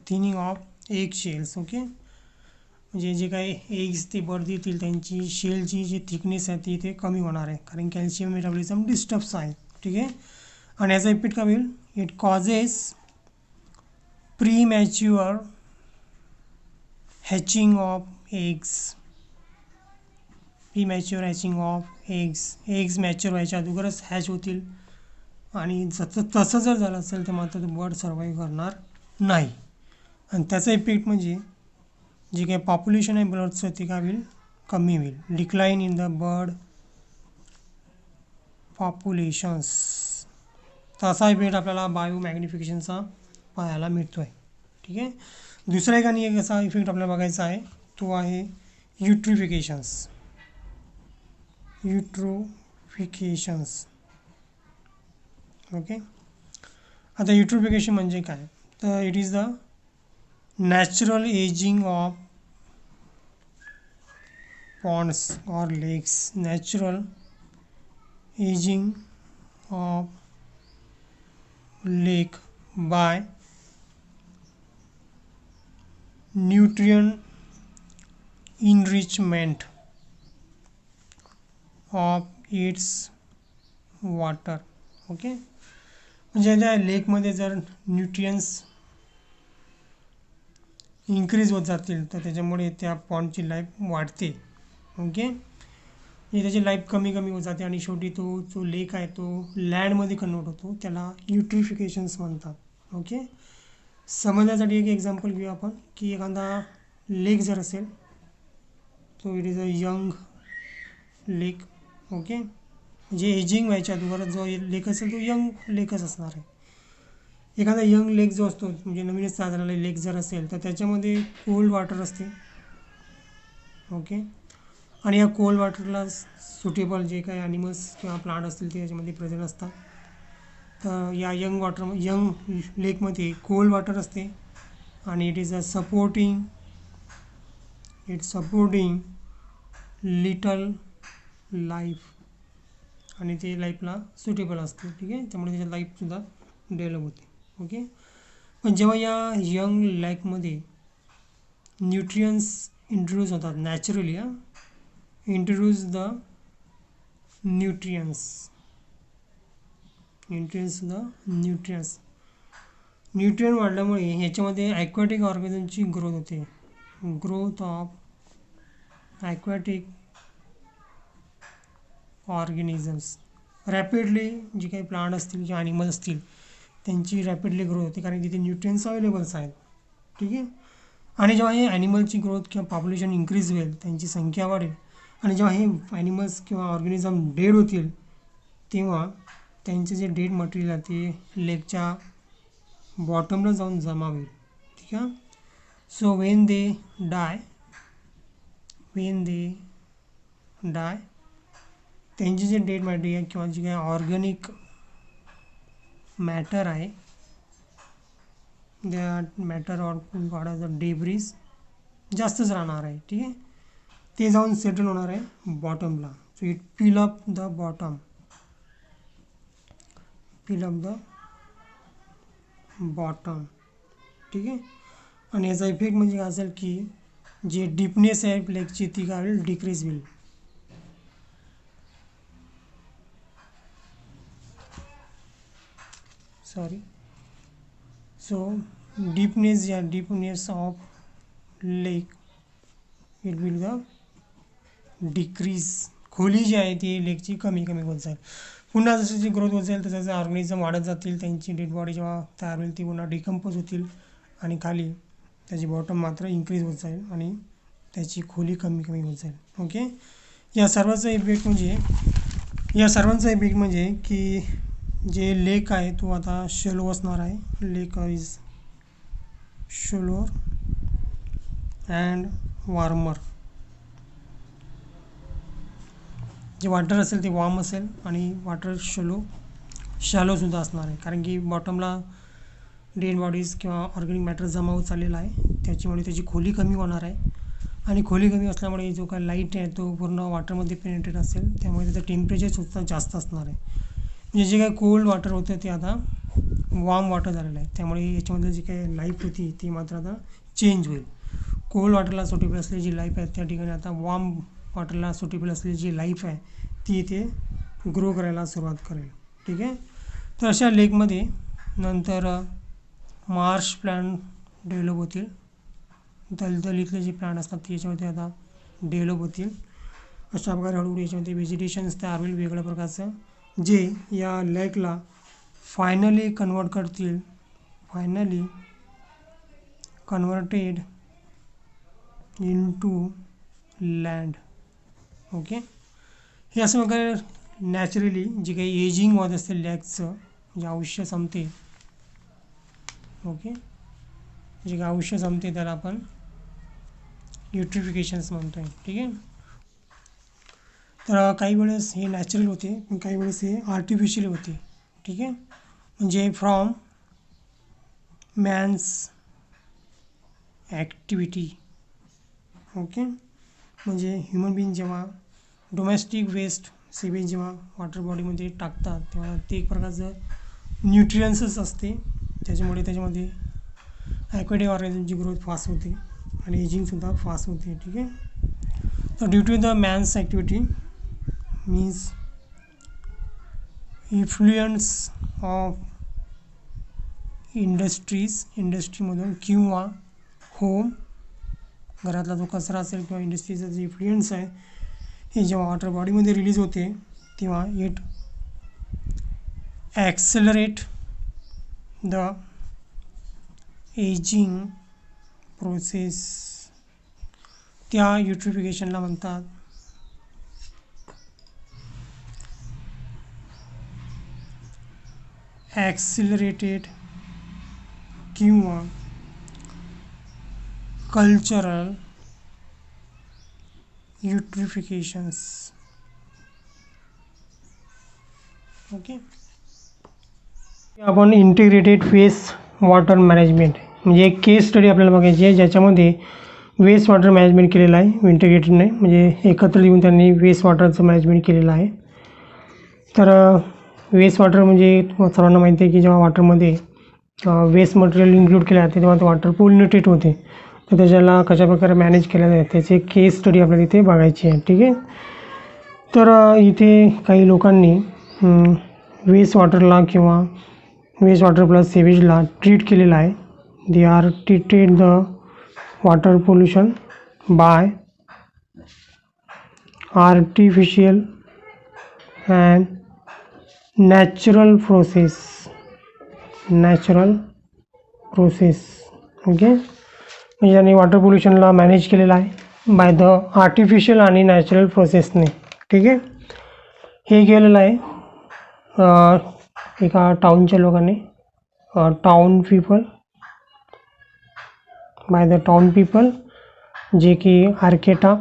thinning of egg shells. Okay. म्हणजे जे काही एग्स ते बर्ड देतील त्यांची शेलची जी थिकनेस आहे ती इथे कमी होणार आहे, कारण कॅल्शियम मेटाबॉलिझम डिस्टर्ब्स आहे. ठीक आहे. आणि याचा इफेक्ट काय होईल, it causes premature hatching of eggs. Premature hatching of eggs mature व्हायच्या अगोदरच हॅच होतील आणि तसं जर झालं असेल तर मात्र तो बर्ड सर्वाईव्ह करणार नाही. आणि त्याचा इफेक्ट म्हणजे जे काही पॉप्युलेशन आहे बर्डचं ते काय होईल, कमी होईल. Decline in the bird populations. तर असा इफेक्ट आपल्याला बायोमॅग्निफिकेशनचा पाहायला मिळतो आहे. ठीक आहे. दुसरा एक आणि एक असा इफेक्ट आपल्याला बघायचा आहे तो आहे युट्रिफिकेशन्स. ओके. आता युट्रिफिकेशन म्हणजे काय, तर it is the natural ageing of ponds or lakes, natural aging of lake by nutrient enrichment of its water. Okay, म्हणजे त्या लेकमध्ये जर न्यूट्रियन्स इन्क्रीज होत जातील तर त्याच्यामुळे त्या पॉन्डची लाईफ वाढते. ओके, म्हणजे त्याची लाईफ कमी कमी होत जाते आणि शेवटी तो जो लेक आहे तो लँडमध्ये कन्वर्ट होतो. त्याला युट्रिफिकेशन्स म्हणतात. ओके, समजण्यासाठी एक एक्झाम्पल घेऊ आपण की एखादा लेक जर असेल तो it is a young lake. Okay, म्हणजे एजिंग व्हायच्या अगोदर जो लेक असेल तो यंग लेकच असणार आहे. एखादा यंग लेक जो असतो म्हणजे नवीनच तयार झालेला लेक जर असेल तर त्याच्यामध्ये कोल्ड वॉटर असते. ओके, आणि या कोल्ड वॉटरला सुटेबल जे काही ॲनिमल्स किंवा प्लांट असतील ते याच्यामध्ये प्रेझेंट असतात. तर या यंग लेकमध्ये कोल्ड वॉटर असते आणि it is a supporting little life आणि ते लाईफला सुटेबल असते. ठीक आहे, त्यामुळे त्याची लाईफसुद्धा डेव्हलप होते. ओके, पण जेव्हा या यंग लेकमध्ये न्यूट्रियन्स इंट्रोड्यूस होतात naturally, introduce the nutrients nutrient वाढल्यामुळे ह्याच्यामध्ये ॲक्वॅटिक ऑर्गॅनिझमची ग्रोथ होते. Growth of aquatic organisms rapidly, जे काही प्लांट असतील किंवा ॲनिमल असतील त्यांची रॅपिडली ग्रोथ होते कारण तिथे न्यूट्रियन्स अवेलेबल्स आहेत. ठीक आहे, आणि जेव्हा हे ॲनिमलची ग्रोथ किंवा पॉप्युलेशन इन्क्रीज होईल त्यांची संख्या वाढेल आणि जेव्हा हे ॲनिमल्स किंवा ऑर्गॅनिझम डेड होतील तेव्हा त्यांचे जे डेड मटेरियल आहे ते लेकच्या बॉटमला जाऊन जमा होईल. ठीक आहे, सो वेन दे डाय त्यांचे जे डेड मटेरियल किंवा जे काही ऑर्गॅनिक मॅटर आहे that matter or the debris जास्तच राहणार आहे. ठीक आहे, ते जाऊन सेटल होणार आहे बॉटमला. So it fill up the bottom. ठीक आहे, आणि याचा इफेक्ट म्हणजे काय असेल की जे डीपनेस आहे लेकची ती काय होईल, डिक्रीज होईल. So deepness of lake it will the decrease. खोली जी आहे ती लेकची कमी कमी होत जाईल. पुन्हा जशी ग्रोथ होत जाईल तसं ऑर्गॅनिझम वाढत जातील, त्यांची डेड बॉडी जेव्हा तयार होईल ती पुन्हा डिकम्पोज होतील आणि खाली त्याची बॉटम मात्र इन्क्रीज होत जाईल आणि त्याची खोली कमी कमी होत जाईल. ओके, या सर्वांचा इफेक्ट म्हणजे की जे लेक आहे तो आता शॅलो असणार आहे. लेक इज शॅलोअर अँड वॉर्मर. जे वॉटर असेल ते वॉर्म असेल आणि वॉटर शॅलोसुद्धा असणार आहे कारण की बॉटमला डेड बॉडीज किंवा ऑर्गॅनिक मॅटर जमा होत चाललेला आहे. त्याच्यामुळे त्याची खोली कमी होणार आहे आणि खोली कमी असल्यामुळे जो काय लाईट आहे तो पूर्ण वॉटरमध्ये पेनिट्रेट असेल त्यामुळे त्याचं टेम्परेचरसुद्धा जास्त असणार आहे. म्हणजे जे काही कोल्ड वॉटर होतं ते आता वॉर्म वॉटर झालेलं आहे. त्यामुळे याच्यामध्ये जी काही लाईफ होती ती मात्र आता चेंज होईल. कोल्ड वॉटरला सुटेबल असलेली जी लाईफ आहे त्या ठिकाणी आता वॉर्म वॉटरला सुटेबल असलेली जी लाईफ आहे ती इथे ग्रो करायला सुरुवात करेल. ठीक आहे, तर अशा लेकमध्ये नंतर मार्श प्लांट डेव्हलप होतील. दलदलीतले जे प्लांट असतात ते याच्यामध्ये आता डेव्हलप होतील. अशा प्रकारे हळूहळू याच्यामध्ये व्हेजिटेशन्स तयार होईल वेगळ्या प्रकारचं जे या लेकला finally converted into land. Okay, हे असं प्रकारे नॅचरली जे काही एजिंग होत असते लेकचं जे आयुष्य संपते. ओके, जे काही आयुष्य संपते त्याला आपण युट्रिफिकेशन्स म्हणतो आहे. ठीक आहे, तर काही वेळेस हे नॅचरल होते पण काही वेळेस हे आर्टिफिशियल होते. ठीक आहे, म्हणजे फ्रॉम मॅन्स ॲक्टिव्हिटी. ओके, म्हणजे ह्युमन बीइंग जेव्हा डोमेस्टिक वेस्ट सीवेज जेव्हा वॉटर बॉडीमध्ये टाकतात तेव्हा ते एक प्रकारचं न्यूट्रियन्सच असते, त्याच्यामुळे त्याच्यामध्ये ॲक्वेटिक ऑर्गॅनिझमची ग्रोथ फास्ट होते आणि एजिंगसुद्धा फास्ट होते. ठीक आहे. तर due to the man's activity means influence of इंडस्ट्रीमधून किंवा होम घरातला जो कचरा असेल किंवा इंडस्ट्रीचा जे इन्फ्लुएन्स आहे हे जेव्हा वॉटर बॉडीमध्ये रिलीज होते तेव्हा इट ॲक्सेलरेट द एजिंग प्रोसेस. त्या युट्रिफिकेशनला म्हणतात ॲक्सिलरेटेड किंवा कल्चरल युट्रिफिकेशन्स. ओके. आपण इंटिग्रेटेड वेस्ट वॉटर मॅनेजमेंट म्हणजे एक केस स्टडी आपल्याला बघायची आहे ज्याच्यामध्ये वेस्ट वॉटर मॅनेजमेंट केलेलं आहे इंटिग्रेटेडने, म्हणजे एकत्र येऊन त्यांनी वेस्ट वॉटरचं मॅनेजमेंट केलेलं आहे. तर वेस्ट वॉटर म्हणजे सर्वांना माहिती आहे की जेव्हा वॉटरमध्ये वेस्ट मटेरियल इन्क्लूड केलं जाते तेव्हा ते वॉटर पोल्युटेट होते, तर त्याच्याला कशाप्रकारे मॅनेज केलं जाते त्याची एक केस स्टडी आपल्याला इथे बघायची आहे. ठीक आहे. तर इथे काही लोकांनी वेस्ट वॉटरला किंवा वेस्ट वॉटर प्लस सेवेजला ट्रीट केलेलं आहे. They are treated the water pollution bye artificial and natural process. Okay. म्हणजे त्यांनी वॉटर पोल्युशनला मॅनेज केलेलं आहे बाय द आर्टिफिशियल आणि नॅचरल प्रोसेसने. ठीक आहे. हे केलेलं आहे एका टाउनच्या लोकांनी, town people, by the town people, जे की आर्केटा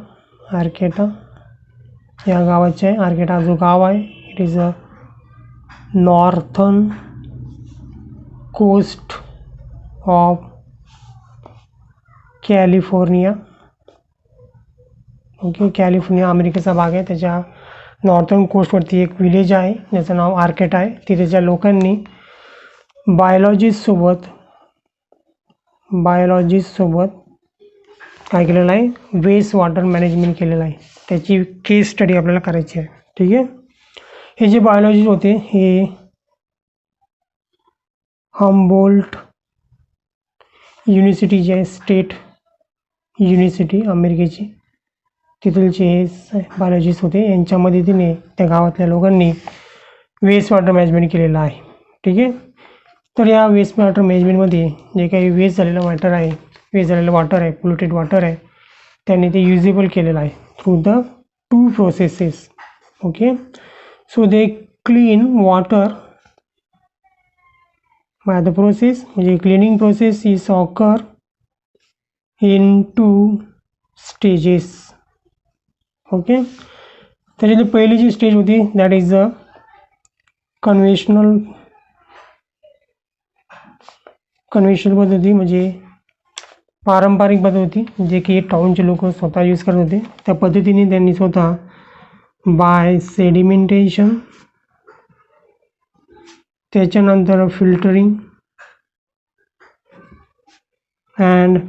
या गावाचे आहे. आर्केटा जो गाव आहे it is a northern coast of California. Okay. California अमेरिकेचा भाग आहे, त्याच्या नॉर्थन कोस्टवरती एक विलेज आहे ज्याचं नाव आर्केटा आहे. तिथेच्या लोकांनी बायोलॉजिस्टसोबत काय केलेलं आहे, वेस्ट वॉटर मॅनेजमेंट केलेलं आहे. त्याची केस स्टडी आपल्याला करायची आहे. ठीक आहे. हे जे बायोलॉजिस्ट होते हे हम्बोल्ट युनिव्हर्सिटी जी आहे स्टेट युनिव्हर्सिटी अमेरिकेची, तिथलचे हे बायोलॉजिस्ट होते. यांच्या मदतीने त्या गावातल्या लोकांनी वेस्ट वॉटर मॅनेजमेंट केलेलं आहे. ठीक आहे. तर या वेस्ट वॉटर मॅनेजमेंटमध्ये जे काही वेस्ट झालेलं वॉटर आहे पोल्युटेड वॉटर आहे त्यांनी ते युजेबल केलेलं आहे through the two processes. Okay. So they clean water by the process, म्हणजे cleaning process is occur in 2 stages. Okay. त्याच्यातली पहिली जी स्टेज होती दॅट इज द कन्व्हेन्शनल पद्धती, म्हणजे पारंपरिक पद्धती जे की टाउनचे लोक स्वतः यूज करत होते. त्या पद्धतीने त्यांनी स्वतः बाय सेडिमेंटेशन, त्याच्यानंतर फिल्टरिंग अँड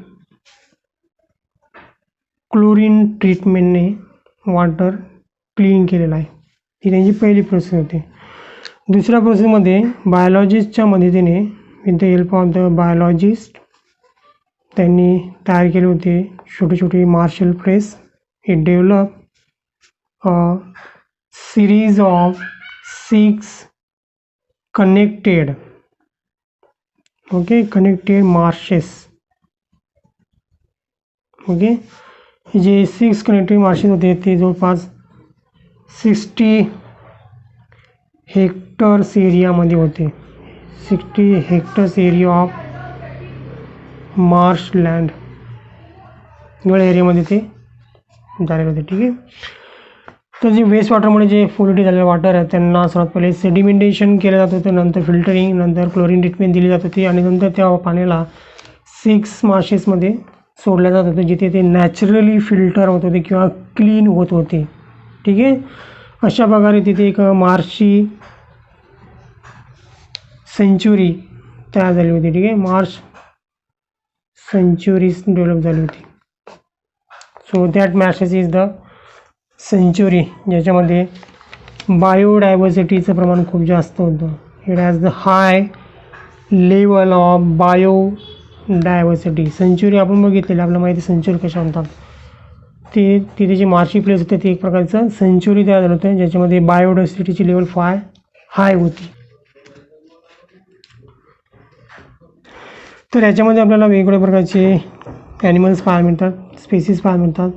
क्लोरीन ट्रीटमेंटने वॉटर क्लीन केलेलं आहे. ही त्यांची पहिली प्रोसेस होती. दुसऱ्या प्रोसेसमध्ये बायोलॉजिस्टच्या मदतीने with the help of the biologist त्यांनी तयार केले होते छोटे मार्शल प्रेस. It develop a series of 6 connected marshes. Okay. जे 6 कनेक्टेड मार्शेस होते ते जवळपास 60 हेक्टर्स एरियामध्ये होते. 60 हेक्टर्स एरिया ऑफ मार्शलँड एवढ्या एरियामध्ये ते झालेले होते. ठीक आहे. तर जे वेस्ट वॉटरमुळे जे पोल्युटेड झालेलं वॉटर आहे त्यांना सर्वात पहिले सेडिमेंटेशन केलं जात होतं, नंतर फिल्टरिंग, नंतर क्लोरीन ट्रीटमेंट दिली जात होती आणि नंतर त्या पाण्याला 6 मार्शेसमध्ये सोडल्या जात होते, जिथे ते नॅचरली फिल्टर होत होते किंवा क्लीन होत होते. ठीक आहे. अशा प्रकारे तिथे एक मार्सची सेंच्युरी तयार झाली होती. ठीक आहे. मार्स सेंच्युरीज डेव्हलप झाली होती. So that marshes is the sanctuary, ज्याच्यामध्ये बायोडायव्हर्सिटीचं प्रमाण खूप जास्त होतं. It has the high level of biodiversity. Sanctuary आपण बघितलेली, आपल्याला माहिती सेंच्युरी कशा म्हणतात. ते तिथे जी मार्शी प्लेस होते ती एक प्रकारचं सेंच्युरी तयार झालं होतं, ज्याच्यामध्ये बायोडायव्हर्सिटीची लेवल हाय होती. तर याच्यामध्ये आपल्याला वेगवेगळ्या प्रकारचे ॲनिमल्स पाहायला मिळतात, स्पेसीज पाहायला मिळतात.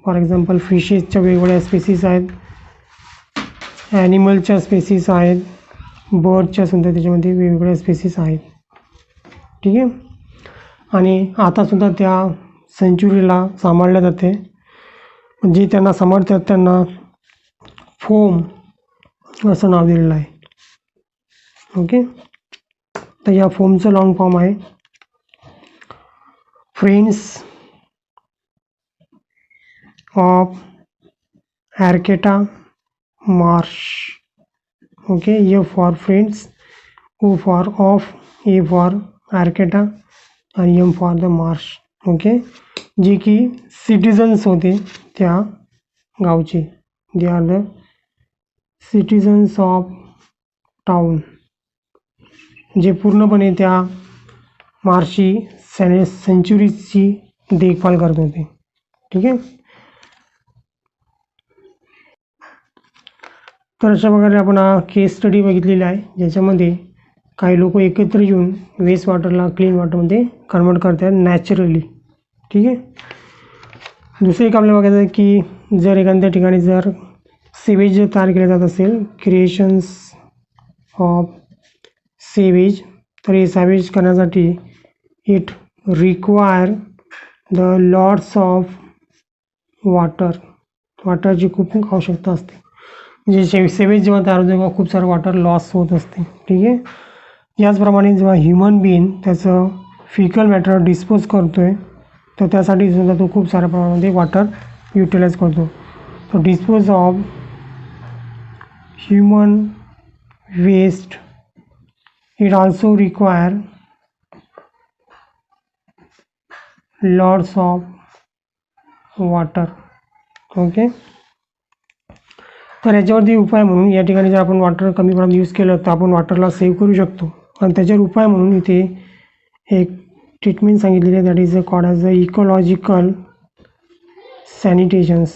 फॉर एक्झाम्पल फिशेसच्या वेगवेगळ्या स्पेसीज आहेत, ॲनिमलच्या स्पेसीज आहेत, बर्डच्या सुद्धा त्याच्यामध्ये वेगवेगळ्या स्पेसीज आहेत. ठीक आहे. आणि आतासुद्धा त्या सेंच्युरीला सांभाळल्या जाते. जे त्यांना सांभाळतात त्यांना फोम असं नाव दिलेलं आहे. ओके. तर या फोमचं लॉंग फॉर्म आहे friends of Arcata marsh. Okay. A for friends, O for of, A for Arcata आणि M for the marsh. Okay. जे की सिटिझन्स होते त्या गावचे. They are the citizens of town, जे पूर्णपणे त्या मार्शी सेंच्युरीची देखभाल करत होते. ठीक आहे. तर अशा प्रकारे आपण हा केस स्टडी बघितलेला आहे, ज्याच्यामध्ये काही लोक एकत्र येऊन वेस्ट वॉटरला क्लीन वॉटरमध्ये कन्वर्ट करतात नॅचरली. ठीक आहे. दुसरं एक आपल्याला बघायचं आहे की जर एखाद्या ठिकाणी जर सेवेज तयार केले जात असेल, क्रिएशन्स ऑफ सेवेज, तर हे सॅवेज करण्यासाठी it require the lots of वाटरची खूप आवश्यकता असते. म्हणजे सेवेज जेव्हा तयार होते तेव्हा खूप सारं वॉटर लॉस होत असते. ठीक आहे. याचप्रमाणे जेव्हा ह्युमन बीइंग त्याचं फिकल मॅटर डिस्पोज करतो आहे, तर त्यासाठी सुद्धा तो खूप साऱ्या प्रमाणामध्ये वॉटर युटिलाइज करतो. तो dispose of human waste, it also require lots of water. Okay. तर याच्यावरती उपाय म्हणून या ठिकाणी जर आपण वॉटर कमी प्रमाणात यूज केलं तर आपण वॉटरला सेव्ह करू शकतो. आणि त्याच्यावर उपाय म्हणून इथे एक ट्रीटमेंट सांगितलेली आहे, that is called as the ecological sanitations.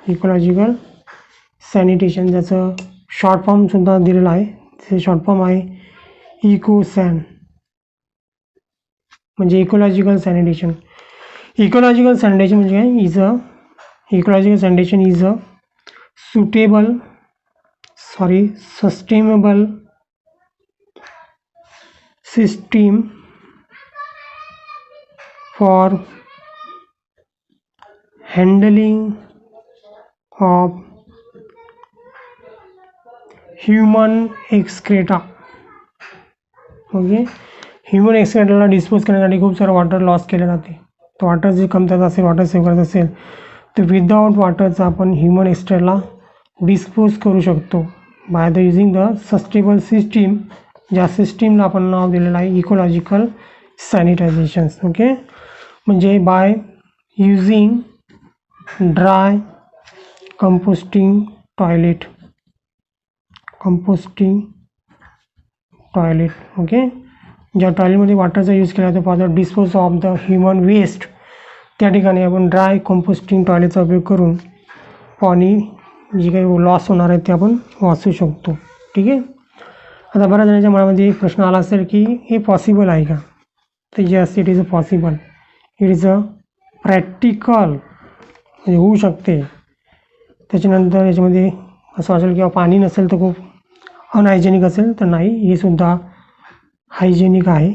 Ecological sanitation, ज्याचं शॉर्ट फॉर्मसुद्धा दिलेलं आहे. ते शॉर्ट फॉर्म आहे इकोसॅन, म्हणजे इकोलॉजिकल सॅनिटेशन. इकोलॉजिकल सॅनिटेशन म्हणजे काय? Ecological sanitation is a sustainable system for handling of human excreta. ओके. ह्युमन एक्सक्रेटाला डिस्पोज करण्यासाठी खूप सारं वॉटर लॉस केलं जाते. तर वॉटर जे कमतरता असेल, वॉटर सेव्ह करत असेल, तर विदाउट वॉटरचा आपण ह्युमन एक्सक्रेटला डिस्पोज करू शकतो by the using the sustainable system. ज्या सिस्टीमला आपण नाव दिलेलं आहे इकोलॉजिकल सॅनिटायझेशन्स. ओके. म्हणजे by using dry composting toilet. Okay. ज्या टॉयलेटमध्ये वॉटरचा यूज केला जातो for the dispose of the human waste, त्या ठिकाणी आपण ड्राय कंपोस्टिंग टॉयलेटचा उपयोग करून पाणी जे काही लॉस होणार आहे ते आपण वाचवू शकतो. ठीक आहे. आता बऱ्याच जणांच्या मनामध्ये एक प्रश्न आला असेल की हे पॉसिबल आहे का? तर जे असते it is a possible, it is a practical, म्हणजे होऊ शकते. त्याच्यानंतर याच्यामध्ये असं असेल किंवा पाणी नसेल तर खूप अनहायजेनिक असेल, तर नाही, हे सुद्धा हायजेनिक आहे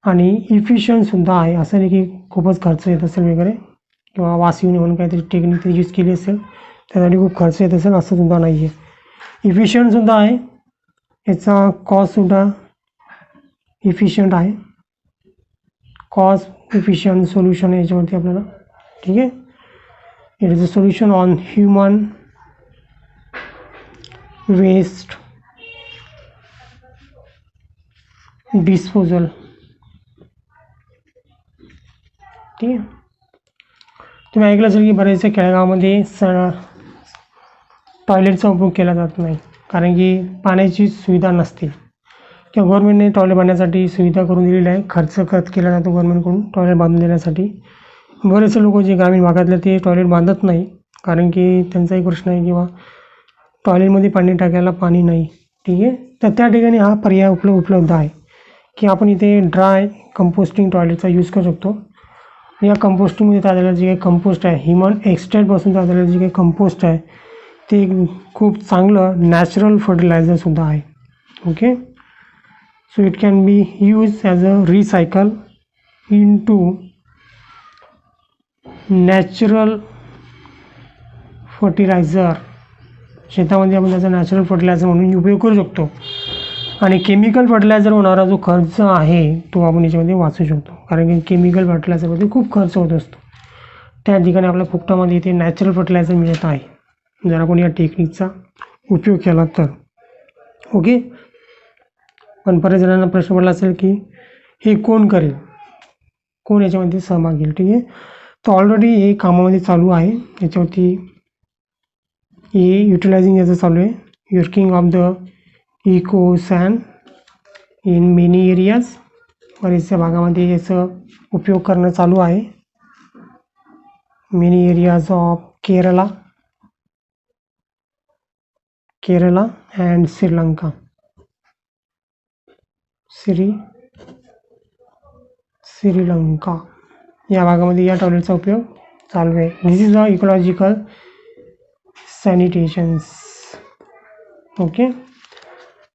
आणि इफिशियंटसुद्धा आहे. असं नाही की खूपच खर्च येत असेल वगैरे किंवा वास येऊ नये म्हणून काहीतरी टेक्निक यूज केली असेल त्यासाठी खूप खर्च येत असेल, असं सुद्धा नाही आहे. इफिशियंटसुद्धा आहे, याचा कॉस्टसुद्धा इफिशियंट आहे. कॉस्ट इफिशियंट सोल्युशन आहे याच्यावरती आपल्याला. ठीक आहे. It is a solution on human waste disposal. ठीक आहे. तुम्ही ऐकलं असेल की बरेचसे खेडेगावामध्ये टॉयलेटचा उपयोग केला जात नाही, कारण की पाण्याची सुविधा नसते किंवा गव्हर्नमेंटने टॉयलेट बांधण्यासाठी सुविधा करून दिलेली आहे. खर्च केला जातो गव्हर्नमेंटकडून टॉयलेट बांधून देण्यासाठी. बरेचसे लोक जे ग्रामीण भागातले ते टॉयलेट बांधत नाही, कारण की त्यांचा एक प्रश्न आहे किंवा टॉयलेटमध्ये पाणी टाकायला पाणी नाही. ठीक आहे. तर त्या ठिकाणी हा पर्याय उपलब्ध आहे की आपण इथे ड्राय कंपोस्टिंग टॉयलेटचा यूज करू शकतो. या कंपोस्टिंगमध्ये तयार झालेलं जे काही कंपोस्ट आहे, ह्युमन एक्सट्रॅक्टपासून तयार झालेलं जे काही कंपोस्ट आहे ते खूप चांगलं नॅचरल फर्टिलायझरसुद्धा आहे. Okay. So it can be use as a recycle into natural fertilizer. शेतामध्ये आपण त्याचा नॅचरल फर्टिलायझर म्हणून उपयोग करू शकतो आणि केमिकल फर्टिलायझर होणारा जो खर्च आहे तो आपण याच्यामध्ये वाचू शकतो, कारण की केमिकल फर्टिलायझरमध्ये खूप खर्च होत असतो. त्या ठिकाणी आपल्या फुकटामध्ये इथे नॅचरल फर्टिलायझर मिळत आहे जर आपण या टेक्निकचा उपयोग केला तर. ओके. पण बऱ्याच जणांना प्रश्न पडला असेल की हे कोण करेल, कोण याच्यामध्ये सहभाग घेईल. ठीक आहे. तर ऑलरेडी हे कामामध्ये चालू आहे. याच्यावरती हे युटिलायझिंग याचं चालू आहे. Working of the eco san in many areas. बरेचशा भागामध्ये याचा उपयोग करणं चालू आहे. Many areas of Kerala and Sri Lanka. Sri Lanka या भागामध्ये या टॉयलेटचा उपयोग चालू आहे. This is a ecological sanitations. Okay.